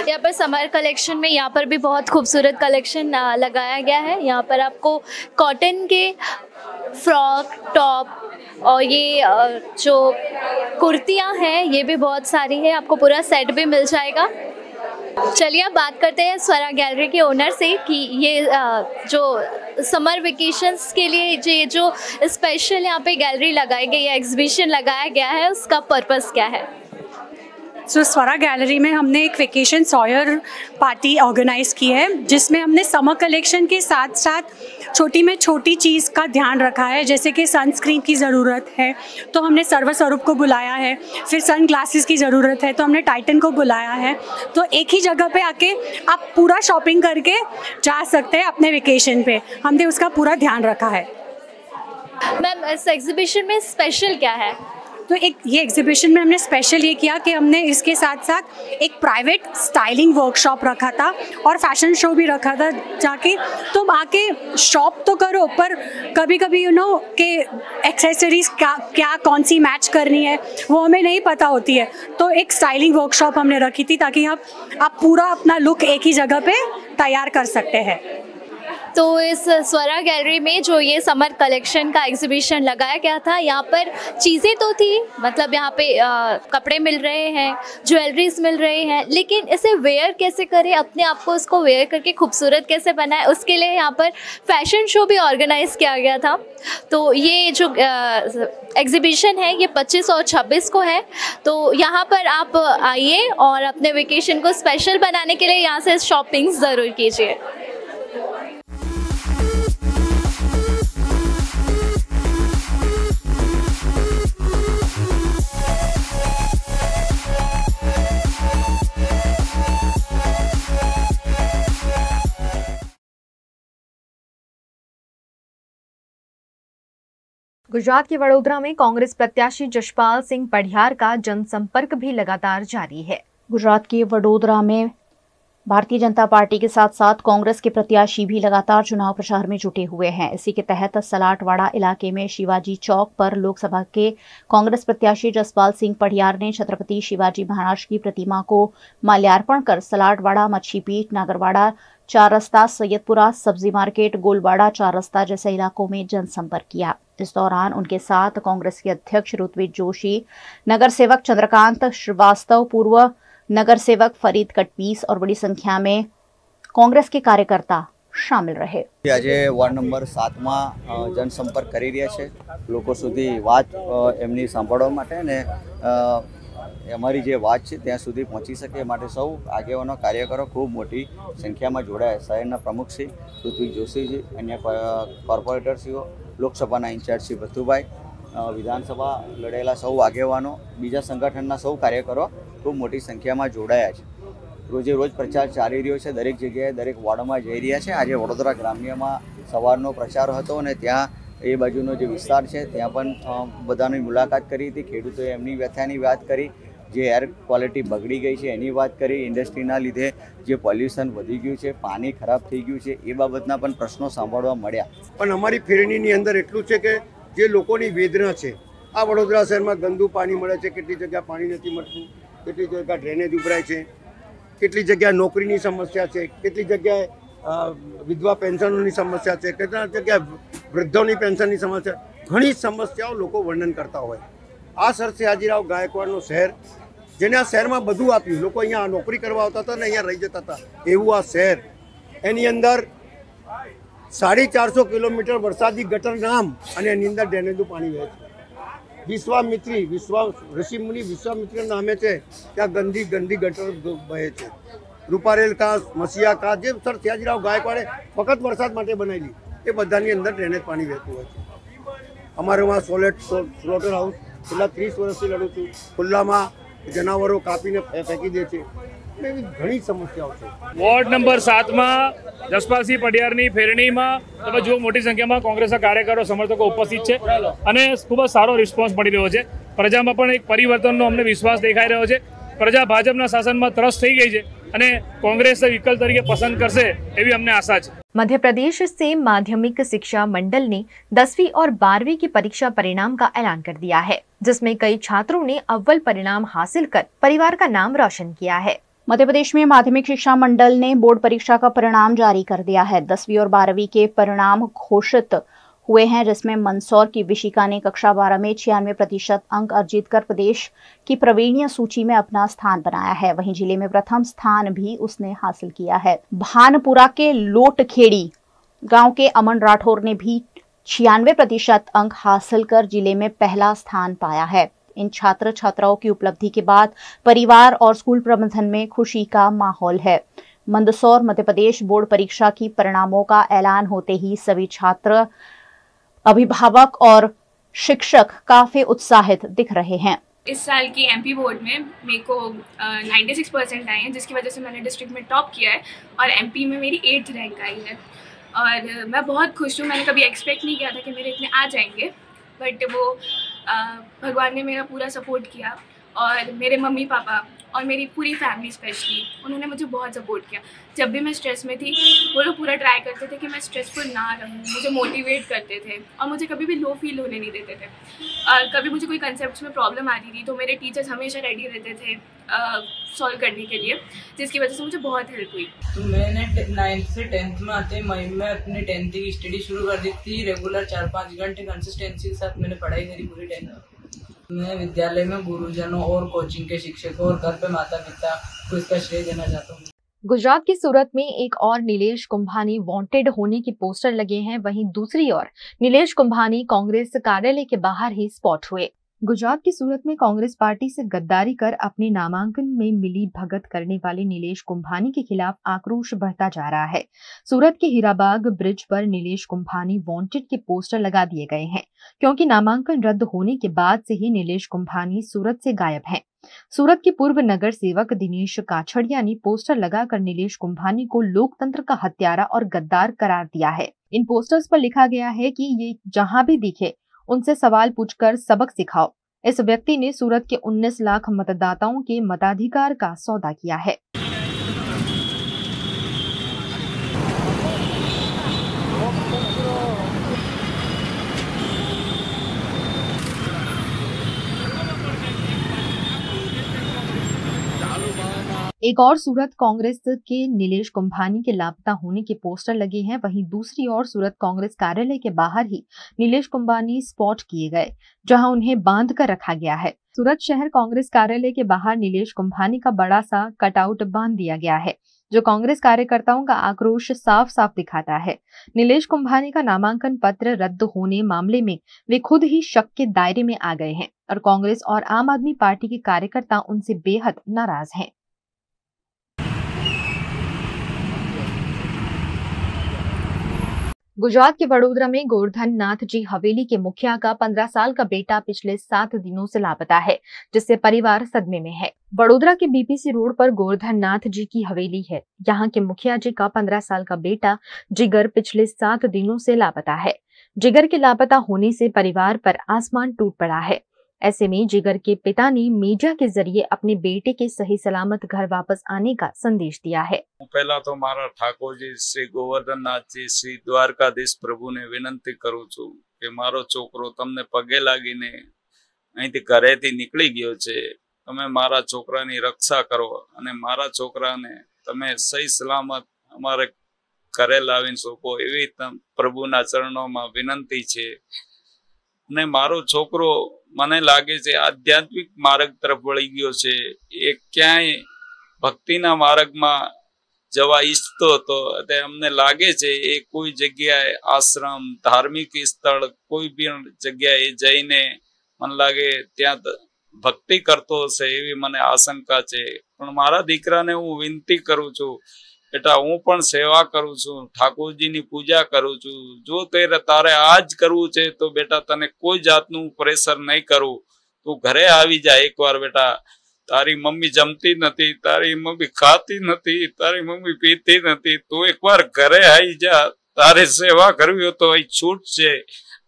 यहाँ पर समर कलेक्शन में यहाँ पर भी बहुत खूबसूरत कलेक्शन लगाया गया है। यहाँ पर आपको कॉटन के फ्रॉक, टॉप और ये जो कुर्तियाँ हैं ये भी बहुत सारी है, आपको पूरा सेट भी मिल जाएगा। चलिए अब बात करते हैं स्वरा गैलरी के ओनर से कि ये जो समर वेकेशंस के लिए जो स्पेशल यहाँ पे गैलरी लगाई गई है, एग्जीबिशन लगाया गया है, उसका पर्पस क्या है। स्वरा गैलरी में हमने एक वेकेशन सॉयर पार्टी ऑर्गेनाइज़ की है, जिसमें हमने समर कलेक्शन के साथ साथ छोटी में छोटी चीज़ का ध्यान रखा है। जैसे कि सनस्क्रीन की ज़रूरत है तो हमने सर्वस्वरूप को बुलाया है, फिर सन ग्लासेस की ज़रूरत है तो हमने टाइटन को बुलाया है। तो एक ही जगह पे आके आप पूरा शॉपिंग करके जा सकते हैं अपने वेकेशन पे, हमने उसका पूरा ध्यान रखा है। मैम, इस एग्जीबिशन में स्पेशल क्या है। तो ये एग्जीबिशन में हमने स्पेशल ये किया कि हमने इसके साथ साथ एक प्राइवेट स्टाइलिंग वर्कशॉप रखा था और फैशन शो भी रखा था, जाके तुम आके शॉप तो करो पर कभी कभी कि एक्सेसरीज क्या कौन सी मैच करनी है वो हमें नहीं पता होती है। तो एक स्टाइलिंग वर्कशॉप हमने रखी थी ताकि आप पूरा अपना लुक एक ही जगह पे तैयार कर सकते हैं। तो इस स्वरा गैलरी में जो ये समर कलेक्शन का एग्जीबिशन लगाया गया था, यहाँ पर चीज़ें तो थी, मतलब यहाँ पे कपड़े मिल रहे हैं, ज्वेलरीज मिल रहे हैं, लेकिन इसे वेयर कैसे करें, अपने आप को उसको वेयर करके खूबसूरत कैसे बनाए, उसके लिए यहाँ पर फैशन शो भी ऑर्गेनाइज किया गया था। तो ये जो एग्जीबिशन है ये 25 और 26 को है। तो यहाँ पर आप आइए और अपने वेकेशन को स्पेशल बनाने के लिए यहाँ से शॉपिंग ज़रूर कीजिए। गुजरात के वडोदरा में कांग्रेस प्रत्याशी जशपाल सिंह पढ़ियार का जनसंपर्क भी लगातार जारी है। गुजरात के वडोदरा में भारतीय जनता पार्टी के साथ साथ कांग्रेस के प्रत्याशी भी लगातार चुनाव प्रचार में जुटे हुए हैं। इसी के तहत सलाटवाड़ा इलाके में शिवाजी चौक पर लोकसभा के कांग्रेस प्रत्याशी जसपाल सिंह पढ़ियार ने छत्रपति शिवाजी महाराज की प्रतिमा को माल्यार्पण कर सलाटवाड़ा, मच्छीपीठ, नागरवाड़ा, 4 रास्ता, सैयदपुरा, सब्जी मार्केट, गोलवाड़ा, 4 रास्ता जैसे इलाकों में जनसंपर्क किया। इस दौरान उनके साथ कांग्रेस के अध्यक्ष ऋत्विज जोशी, नगर सेवक चंद्रकांत श्रीवास्तव, पूर्व नगर सेवक फरीद कटपीस और बड़ी संख्या में कांग्रेस के कार्यकर्ता शामिल रहे। आज वार्ड नंबर 7 में जनसंपर्क કરી રહ્યા છે, લોકો સુધી વાત એમની સાંભળવા માટે ને અમારી જે વાત છે ત્યાં સુધી પહોંચી શકે માટે સૌ આગેવાનો કાર્યકરો ખૂબ મોટી સંખ્યામાં જોડાયા। શહેરના પ્રમુખ શ્રી ઋત્વિજ જોશીજી, અન્ય કોર્પોરેટરશ્રીઓ, લોકસભાના ઇન્ચાર્જ શ્રી ભથ્થુભાઈ, વિધાનસભા લડેલા સૌ આગેવાનો, બીજા સંગઠનના સૌ કાર્યકરો ખૂબ મોટી સંખ્યામાં જોડાયા છે। રોજે રોજ પ્રચાર ચાલી રહ્યો છે, દરેક જગ્યાએ દરેક વોર્ડમાં જઈ રહ્યા છે। આજે વડોદરા ગ્રામ્યમાં સવારનો પ્રચાર હતો અને ત્યાં એ બાજુનો જે વિસ્તાર છે ત્યાં પણ બધાની મુલાકાત કરી હતી। ખેડૂતોએ એમની વ્યથાની વાત કરી, જે એર ક્વોલિટી બગડી ગઈ છે એની વાત કરી, ઇન્ડસ્ટ્રીના લીધે જે પોલ્યુશન વધી ગયું છે, પાણી ખરાબ થઈ ગયું છે એ બાબતના પણ પ્રશ્નો સાંભળવા મળ્યા। પણ અમારી ફેરણીની અંદર એટલું છે કે જે લોકોની વેદના છે, આ વડોદરા શહેરમાં ગંદુ પાણી મળે છે, કેટલી જગ્યા પાણી નથી મળતું, કેટલી જગ્યા ડ્રેનેજ ઉભરાય છે, કેટલી જગ્યા નોકરીની સમસ્યા છે, કેટલી જગ્યાએ વિધવા પેન્શનોની સમસ્યા છે, કેટલા જગ્યાએ વૃદ્ધોની પેન્શનની સમસ્યા, ઘણી સમસ્યાઓ લોકો વર્ણન કરતા હોય। આ સર સયાજીરાવ ગાયકવાડનું શહેર, જેને આ શહેરમાં બધું આપ્યું, લોકો અહીંયા નોકરી કરવા આવતા હતા ને અહીંયા રહી જતા હતા, એવું આ શહેર, એની અંદર 450 કિલોમીટર વરસાદી ગટર નામ અને એની અંદર ડ્રેનેજનું પાણી વહે છે। વિશ્વામિત્રી ઋષિમુનિ વિશ્વામિત્રી નામે છે ત્યાં ગંદી ગંદી ગટર વહે છે। રૂપારેલ કાસ, મસીયા કાસ, જે સર સયાજીરાવ ગાયકવાડે ફક્ત વરસાદ માટે બનાવેલી, એ બધાની અંદર ડ્રેનેજ પાણી વહેતું હોય છે. અમારામાં સ્લોટર હાઉસ છેલ્લા 30 વર્ષથી લડું છું. ખુલ્લામાં જનાવરો કાપીને ફેંકી દે છે. એવી ઘણી સમસ્યાઓ છે. વોર્ડ નંબર 7 માં જસપાલસિંહ પડિયારની ફેરણીમાં તમે જુઓ મોટી સંખ્યામાં કોંગ્રેસના કાર્યકરો સમર્થકો ઉપસ્થિત છે અને ખૂબ જ સારો રિસ્પોન્સ મળી રહ્યો છે. પ્રજામાં પણ એક પરિવર્તનનો અમને વિશ્વાસ દેખાઈ રહ્યો છે. પ્રજા ભાજપના શાસનમાં ત્રસ્ત થઈ गई है અને कांग्रेस विकल्प तरीके पसंद करसे एवी हमने आशा है। मध्य प्रदेश से माध्यमिक शिक्षा मंडल ने 10वीं और 12वीं की परीक्षा परिणाम का ऐलान कर दिया है, जिसमें कई छात्रों ने अव्वल परिणाम हासिल कर परिवार का नाम रोशन किया है। मध्य प्रदेश में माध्यमिक शिक्षा मंडल ने बोर्ड परीक्षा का परिणाम जारी कर दिया है। 10वीं और 12वीं के परिणाम घोषित हुए हैं, जिसमें मंदसौर की विशिका ने कक्षा 12 में 96% अंक अर्जित कर प्रदेश की प्रवीणीय सूची में अपना स्थान बनाया है। वहीं जिले में प्रथम स्थान भी उसने हासिल किया है। भानपुरा के लोटखेड़ी गांव के अमन राठौर ने भी 96% अंक हासिल कर जिले में पहला स्थान पाया है। इन छात्र छात्राओं की उपलब्धि के बाद परिवार और स्कूल प्रबंधन में खुशी का माहौल है। मंदसौर मध्य प्रदेश बोर्ड परीक्षा की परिणामों का ऐलान होते ही सभी छात्र, अभिभावक और शिक्षक काफी उत्साहित दिख रहे हैं। इस साल की एमपी बोर्ड में मेरे को 96% आए हैं, जिसकी वजह से मैंने डिस्ट्रिक्ट में टॉप किया है और एमपी में मेरी 8th रैंक आई है और मैं बहुत खुश हूँ। मैंने कभी एक्सपेक्ट नहीं किया था कि मेरे इतने आ जाएंगे, बट वो भगवान ने मेरा पूरा सपोर्ट किया और मेरे मम्मी पापा और मेरी पूरी फैमिली स्पेशली उन्होंने मुझे बहुत सपोर्ट किया। जब भी मैं स्ट्रेस में थी वो लोग पूरा ट्राई करते थे कि मैं स्ट्रेसफुल ना रहूँ, मुझे मोटिवेट करते थे और मुझे कभी भी लो फील होने नहीं देते थे। कभी मुझे कोई कंसेप्ट में प्रॉब्लम आती थी तो मेरे टीचर्स हमेशा रेडी रहते थे सॉल्व करने के लिए, जिसकी वजह से मुझे बहुत हेल्प हुई। तो मैंने 9th से 10th में आते मई में अपनी 10th की स्टडी शुरू कर दी थी। रेगुलर 4-5 घंटे कंसिस्टेंसी के साथ मैंने पढ़ाई करी पूरी 10th। मैं विद्यालय में गुरुजनों और कोचिंग के शिक्षकों और घर पे माता पिता को इसका श्रेय देना चाहता हूँ। गुजरात की सूरत में एक और नीलेश कुंभानी वांटेड होने के पोस्टर लगे हैं, वहीं दूसरी ओर नीलेश कुंभानी कांग्रेस कार्यालय के बाहर ही स्पॉट हुए। गुजरात की सूरत में कांग्रेस पार्टी से गद्दारी कर अपने नामांकन में मिली भगत करने वाले नीलेश कुंभानी के खिलाफ आक्रोश बढ़ता जा रहा है। सूरत के हीराबाग ब्रिज पर नीलेश कुंभानी वांटेड के पोस्टर लगा दिए गए हैं, क्योंकि नामांकन रद्द होने के बाद से ही नीलेश कुंभानी सूरत से गायब हैं। सूरत के पूर्व नगर सेवक दिनेश काछड़िया ने पोस्टर लगाकर नीलेश कुंभानी को लोकतंत्र का हत्यारा और गद्दार करार दिया है। इन पोस्टर्स पर लिखा गया है कि ये जहां भी दिखे उनसे सवाल पूछकर सबक सिखाओ। इस व्यक्ति ने सूरत के 19 लाख मतदाताओं के मताधिकार का सौदा किया है। एक और सूरत कांग्रेस के नीलेश कुंभानी के लापता होने के पोस्टर लगे हैं, वहीं दूसरी ओर सूरत कांग्रेस कार्यालय के बाहर ही नीलेश कुंभानी स्पॉट किए गए, जहां उन्हें बांध कर रखा गया है। सूरत शहर कांग्रेस कार्यालय के बाहर नीलेश कुंभानी का बड़ा सा कटआउट बांध दिया गया है, जो कांग्रेस कार्यकर्ताओं का आक्रोश साफ साफ दिखाता है। नीलेश कुंभानी का नामांकन पत्र रद्द होने मामले में वे खुद ही शक के दायरे में आ गए हैं और कांग्रेस और आम आदमी पार्टी के कार्यकर्ता उनसे बेहद नाराज हैं। गुजरात के वडोदरा में गोवर्धन नाथ जी हवेली के मुखिया का 15 साल का बेटा पिछले 7 दिनों से लापता है, जिससे परिवार सदमे में है। वडोदरा के बीपीसी रोड पर गोवर्धन नाथ जी की हवेली है। यहाँ के मुखिया जी का 15 साल का बेटा जिगर पिछले 7 दिनों से लापता है। जिगर के लापता होने से परिवार पर आसमान टूट पड़ा है। ऐसे में जिगर के पिता ने मीडिया के जरिए अपने बेटे के सही सलामत घर वापस आने का संदेश दिया है। पहला तो मारा ठाकुर जी श्री गोवर्धन नाथ जी श्री द्वारकाधीश प्रभु ने विनंती करू छू कि मारो छोकरो तमने पगे लागीने અહીંથી ઘરેથી નીકળી ગયો છે, તમે મારા છોકરાની રક્ષા કરો અને મારા છોકરાને તમે સહી સલામત અમારે ઘરે લાવીને સોંપો એવી પ્રભુના ચરણોમાં વિનંતી છે। અને મારો છોકરો મને લાગે છે આધ્યાત્મિક માર્ગ તરફ વળી ગયો છે, એ ક્યાંય ભક્તિના માર્ગમાં જવા ઈચ્છતો હતો। અમને લાગે છે એ કોઈ જગ્યાએ આશ્રમ ધાર્મિક સ્થળ કોઈ બી જગ્યાએ જઈને મને લાગે ત્યાં ભક્તિ કરતો હશે એવી મને આશંકા છે। પણ મારા દીકરાને હું વિનંતી કરું છું बेटा हूँ पण सेवा करू छू, ठाकुरजीनी पूजा करू छू। जो तारे आज करवू छे तो बेटा तने कोई जातनु प्रेशर नहीं करू। तू घरे आवी जा एक बार बेटा। तारी मम्मी जमती नथी, तारी मम्मी खाती नथी, तारी मम्मी पीती नथी। तू एक बार घरे आई जा। तारे सेवा करवी हो तो अही छूट छे।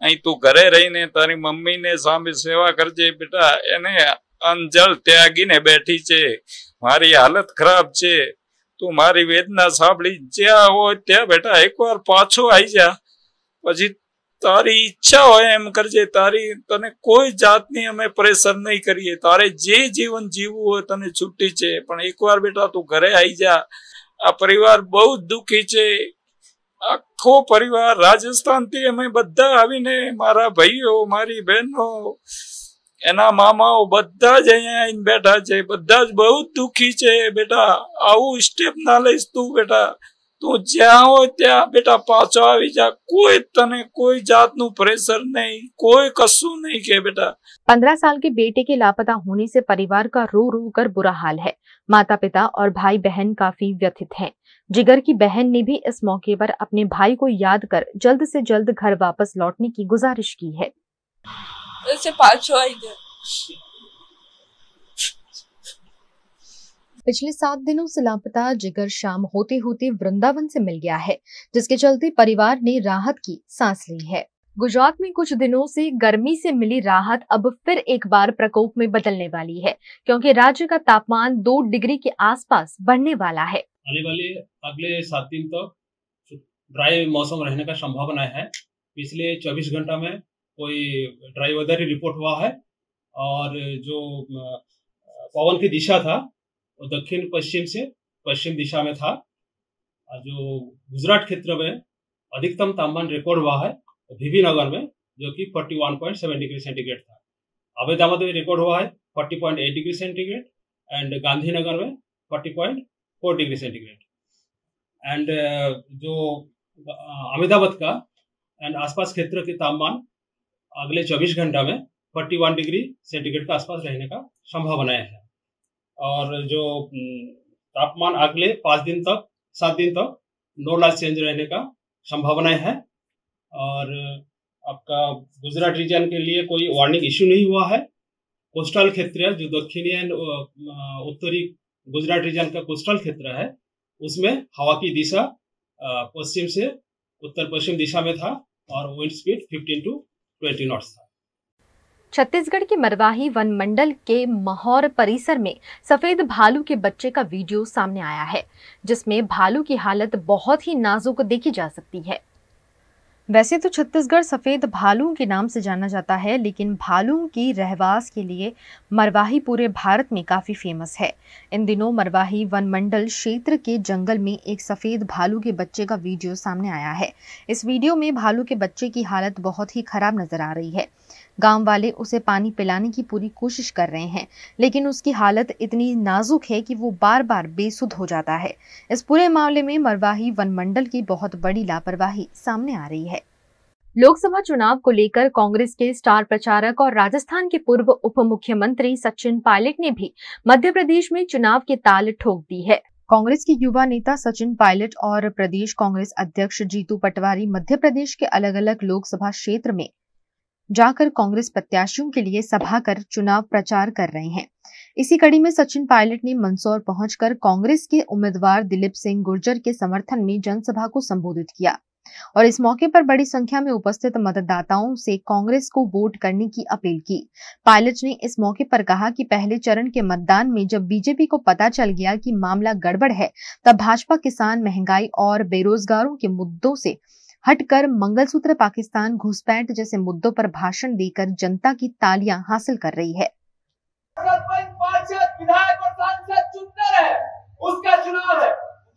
अही तू घरे रहीने तारी मम्मी ने सामे सेवा करजे बेटा। एने अंजल त्यागी ने बैठी छे। मारी हालत खराब छे। तू मारी वेदना सांभળી ज्या हो त्या बेटा एक बार पाछो आई जा। પછી તારી ઈચ્છા હોય એમ કરજે। તારી તને કોઈ જાતની અમે પ્રેશર નહીં કરીએ। તારે જે જીવન જીવવું હોય તને છૂટી છે, પણ એકવાર બેટા તું ઘરે આવી જા। આ પરિવાર બહુ દુખી છે। આખો પરિવાર રાજસ્થાનથી અમે બધા આવીને મારા ભાઈઓ મારી બહેનો એના મામાઓ બધા જ અહીંયા આવીને બેઠા છે। બધા જ બહુ દુખી છે બેટા। આવું સ્ટેપ ના લઈશ તું બેટા। तू ज्या हो त्या बेटा पाछो आवी जा। कोई तने कोई जातनु प्रेशर नहीं, कोई कशु नहीं के बेटा। 15 साल के बेटे के लापता होने से परिवार का रो रो कर बुरा हाल है। माता पिता और भाई बहन काफी व्यथित हैं। जिगर की बहन ने भी इस मौके पर अपने भाई को याद कर जल्द से जल्द घर वापस लौटने की गुजारिश की है। पिछले 7 दिनों से लापता जिगर शाम होते होते वृंदावन से मिल गया है, जिसके चलते परिवार ने राहत की सांस ली है। गुजरात में कुछ दिनों से गर्मी से मिली राहत अब फिर एक बार प्रकोप में बदलने वाली है, क्योंकि राज्य का तापमान 2 डिग्री के आसपास बढ़ने वाला है। आने वाले अगले 7 दिन तक ड्राई मौसम रहने का संभावना है। पिछले 24 घंटा में कोई ड्राई वेदर रिपोर्ट हुआ है और जो पवन की दिशा था वो दक्षिण पश्चिम से पश्चिम दिशा में था। जो गुजरात क्षेत्र में अधिकतम तापमान रिकॉर्ड हुआ है भीवी नगर में, जो कि 41.7 डिग्री सेंटीग्रेड था। अहमदाबाद में रिकॉर्ड हुआ है 40.8 डिग्री सेंटीग्रेड एंड गांधीनगर में 40.4 डिग्री सेंटीग्रेड। एंड जो अहमदाबाद का एंड आसपास क्षेत्र के तापमान अगले 24 घंटा में 41 डिग्री सेंटीग्रेड के आसपास रहने का संभावना है। और जो तापमान अगले 7 दिन तक नो लार्ज चेंज रहने का संभावना है। और आपका गुजरात रीजन के लिए कोई वार्निंग इश्यू नहीं हुआ है। कोस्टल क्षेत्र जो दक्षिणी एंड उत्तरी गुजरात रीजन का कोस्टल क्षेत्र है उसमें हवा की दिशा पश्चिम से उत्तर पश्चिम दिशा में था और विंड स्पीड 15 to 20 नॉट्स था। छत्तीसगढ़ के मरवाही वन मंडल के महौर परिसर में सफेद भालू के बच्चे का वीडियो सामने आया है, जिसमें भालू की हालत बहुत ही नाजुक देखी जा सकती है। वैसे तो छत्तीसगढ़ सफेद भालू के नाम से जाना जाता है, लेकिन भालू की रहवास के लिए मरवाही पूरे भारत में काफी फेमस है। इन दिनों मरवाही वन मंडल क्षेत्र के जंगल में एक सफेद भालू के बच्चे का वीडियो सामने आया है। इस वीडियो में भालू के बच्चे की हालत बहुत ही खराब नजर आ रही है। गांव वाले उसे पानी पिलाने की पूरी कोशिश कर रहे हैं, लेकिन उसकी हालत इतनी नाजुक है कि वो बार बार बेसुध हो जाता है। इस पूरे मामले में मरवाही वन मंडल की बहुत बड़ी लापरवाही सामने आ रही है। लोकसभा चुनाव को लेकर कांग्रेस के स्टार प्रचारक और राजस्थान के पूर्व उप मुख्यमंत्री सचिन पायलट ने भी मध्य प्रदेश में चुनाव के ताल ठोक दी है। कांग्रेस के युवा नेता सचिन पायलट और प्रदेश कांग्रेस अध्यक्ष जीतू पटवारी मध्य प्रदेश के अलग अलग लोकसभा क्षेत्र में जाकर कांग्रेस प्रत्याशियों के लिए सभा कर चुनाव प्रचार कर रहे हैं। इसी कड़ी में सचिन पायलट ने मंदसौर पहुंचकर कांग्रेस के उम्मीदवार दिलीप सिंह गुर्जर के समर्थन में जनसभा को संबोधित किया और इस मौके पर बड़ी संख्या में उपस्थित मतदाताओं से कांग्रेस को वोट करने की अपील की। पायलट ने इस मौके पर कहा कि पहले चरण के मतदान में जब बीजेपी को पता चल गया कि मामला गड़बड़ है, तब भाजपा किसान, महंगाई और बेरोजगारों के मुद्दों से हटकर मंगलसूत्र, पाकिस्तान, घुसपैठ जैसे मुद्दों पर भाषण देकर जनता की तालियां हासिल कर रही है। पार्षद, विधायक और सांसद चुनते रहे, उसका चुनाव है।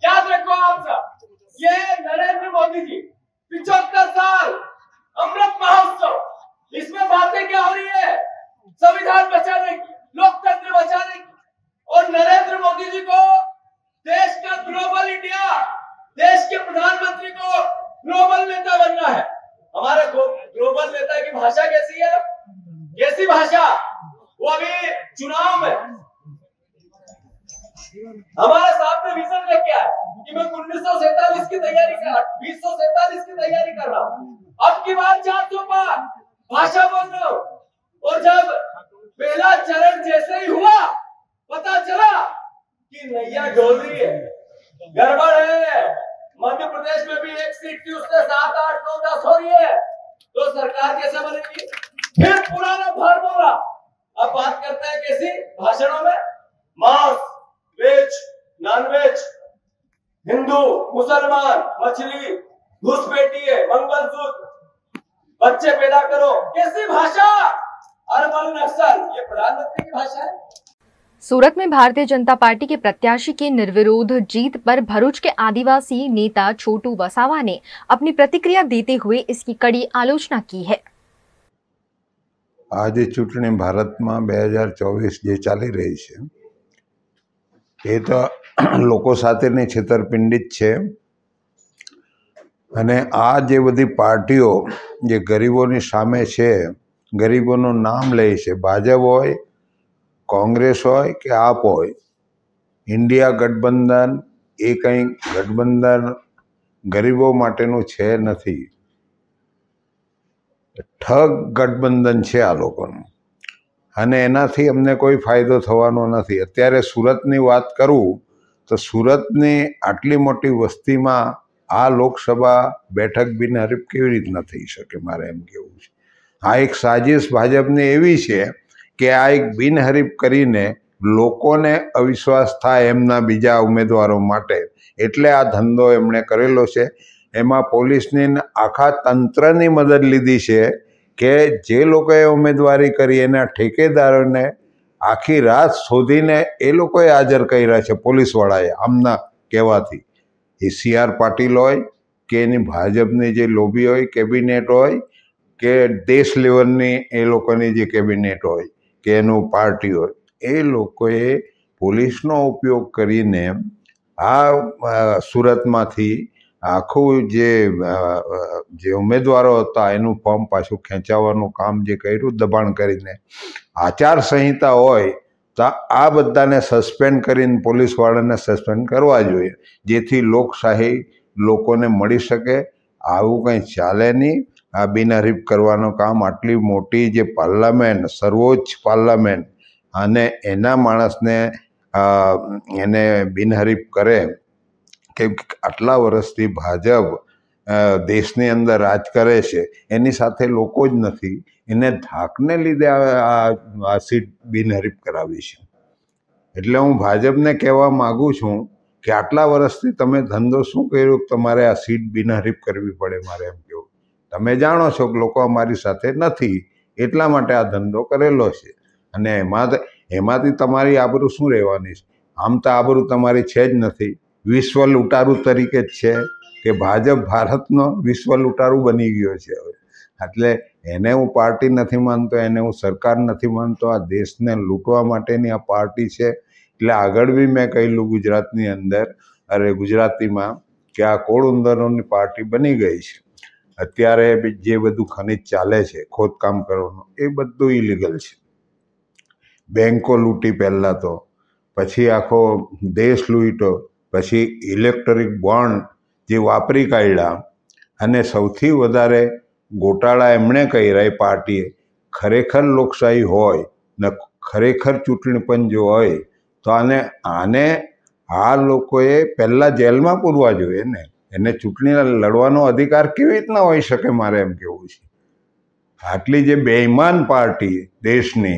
याद रखो आप सब, ये नरेंद्र मोदी जी 75 साल अमृत महोत्सव, इसमें बातें क्या हो रही है? संविधान बचाने की, लोकतंत्र बचाने की। और नरेंद्र मोदी जी को देश का ग्लोबल इंडिया, देश के प्रधानमंत्री को ग्लोबल नेता बनना है। हमारे ग्लोबल नेता की भाषा कैसी है? कैसी भाषा? वो अभी चुनाव में हमारे सामने विजन लेके आए कि मैं तैयारी कर 2047 की तैयारी कर रहा हूँ। अब की बार 400 पार भाषा बोल रहा हूँ। और जब पहला चरण जैसे ही हुआ, पता चला कि नैया डोल रही है, गड़बड़ है। मध्य प्रदेश में भी एक सीट थी, उससे 7, 8, 9, 10 हो रही है, तो सरकार कैसे बनेगी? फिर पुराना फार्मूला अब बात करते हैं कैसी भाषणों में, मांस, वेज, नॉन वेज, हिंदू, मुसलमान, मछली, घुसपैठिए, मंगलसूत्र, बच्चे पैदा करो, कैसी भाषा? अरबल नक्सल, ये प्रधानमंत्री की भाषा है। सूरत में भारतीय जनता पार्टी के प्रत्याशी के निर्विरोध जीत पर भरूच के आदिवासी नेता छोटू वसावा ने अपनी प्रतिक्रिया देते हुए इसकी कड़ी आलोचना की है। आज चूंटणी भारत में 2024 जे चाली रही है, ये तो लोको साथेनी छेतरपिंडी ज छे अने आ जे बधी पार्टीओ जे गरीबोनी सामे छे, गरीबोनुं नाम ले छे, भाजप होय, कांग्रेस होय के आप होय, इंडिया गठबंधन ए कई गठबंधन गरीबों माटेनुं छे नथी, ठग गठबंधन छे आ लोकोनुं अने एनाथी अमने कोई फायदो थवानो नथी। अत्यारे सूरतनी वात करूं तो सूरतनी आटली मोटी वस्तीमां आ लोकसभा बैठक बिनहरीफ केवी रीतना थई शके? मारे एम कहेवुं छे आ एक साजिश भाजपनी एवी छे के आ एक बिनहरीफ करीने लोकोने अविश्वास थाय एमना बीजा उमेदवारो माटे, एटले आ धंधो एमणे करेलो छे। एमां पोलीसनी आखा तंत्रनी मदद लीधी छे के जे लोकोए उमेदवारी करी एना ठेकेदारोने आखी रात शोधीने ए लोकोए हाजर कर्या छे पोलीसवाळाए आमना कहेवाथी। ए CR पाटील होय के एनी भाजपनी जे लोबी होय, केबिनेट होय के देश लेवलनी ए लोकोनी जे केबिनेट होय के एनु पार्टी होय, ए लोकोए पोलीसनो उपयोग करीने आ सूरतमांथी आखुं जे उमेदवारो हता एनुं फॉर्म पाछुं खेंचावानुं काम जे कर्युं दबाण करीने। आचार संहिता होय तो आ बधाने सस्पेन्ड करीने पोलीसवाळाने सस्पेन्ड करवा जोईए, जेथी लोकशाही लोकोने मळी शके। आवुं कंई चाले नहीं। आ बिनहरीफ करवानुं काम आटली मोटी जे पार्लामेंट, सर्वोच्च पार्लामेंट अने एना माणसने एने बिनहरीफ करे के आटला वर्षथी भाजप देशनी अंदर राज करे छे, एनी साथे लोको ज नथी, एने धाकने लीधे आ सीट बिनहरीफ करावी छे। एटले हूँ भाजपने कहेवा मागुं छूं के आटला वर्षथी तमे धंधो शुं कर्यो के तमारे आ सीट बिनहरीफ करवी पड़े? मारे एम कहेवुं तमे जाणो छो के लोको अमारी साथे नथी, एटला माटे आ धंधो करेलो छे अने एमांथी तमारी आबरू शुं रहेवानी छे? आम तो आबरू तमारी छे ज नथी। विश्व लूटारू तरीके छे के भाजप भारतनो विश्व लूटारू बनी गयो छे हवे। एटले एने हूँ पार्टी नहीं मानतो, एने हूँ सरकार नहीं मानतो, आ देश ने लूटवा माटेनी आ पार्टी है। एटले आगळ भी मैं कहेलू गुजरातनी अंदर अरे गुजराती में कि आ कोळुंदरोनी पार्टी बनी गई है। अत्यारे जे बधुं खनिज चाले छे, खोदकाम करवानुं ए बधुं इलीगल छे। बेंको लूटी पहला तो, पछी आखो देश लूट्यो, पछी इलेक्ट्रिक बॉन्ड जे वापरी काढ्या अने सौथी वधारे घोटाळा एमणे कर्या पार्टीए। खरेखर लोकशाही होय ने खरेखर चूंटणी पंच जो होय तो आने आ लोकोए पहला जेल में पूरवा जोईए ने। एने चूंटणी लड़वानो अधिकार केवी रीतना होई शके? मारे एम कहेवुं छे आटली जे बेईमान पार्टी देशनी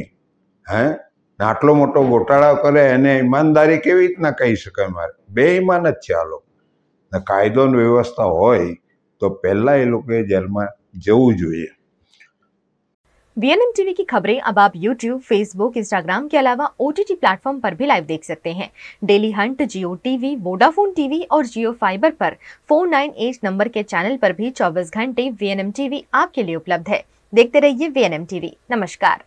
आटलो मोटो घोटाळा करे एने ईमानदारी केवी रीतना कही शकाय? मारे बेईमान ज छे आ लोक। कायदो ने व्यवस्था होय तो पहला ए लोकोए जेल में जवुं जोईए। VNM टीवी की खबरें अब आप YouTube, Facebook, Instagram के अलावा OTT प्लेटफॉर्म पर भी लाइव देख सकते हैं। डेली हंट, जियो टीवी, वोडाफोन टीवी और जियो फाइबर पर 498 नंबर के चैनल पर भी 24 घंटे VNM टीवी आपके लिए उपलब्ध है। देखते रहिए VNM टीवी। नमस्कार।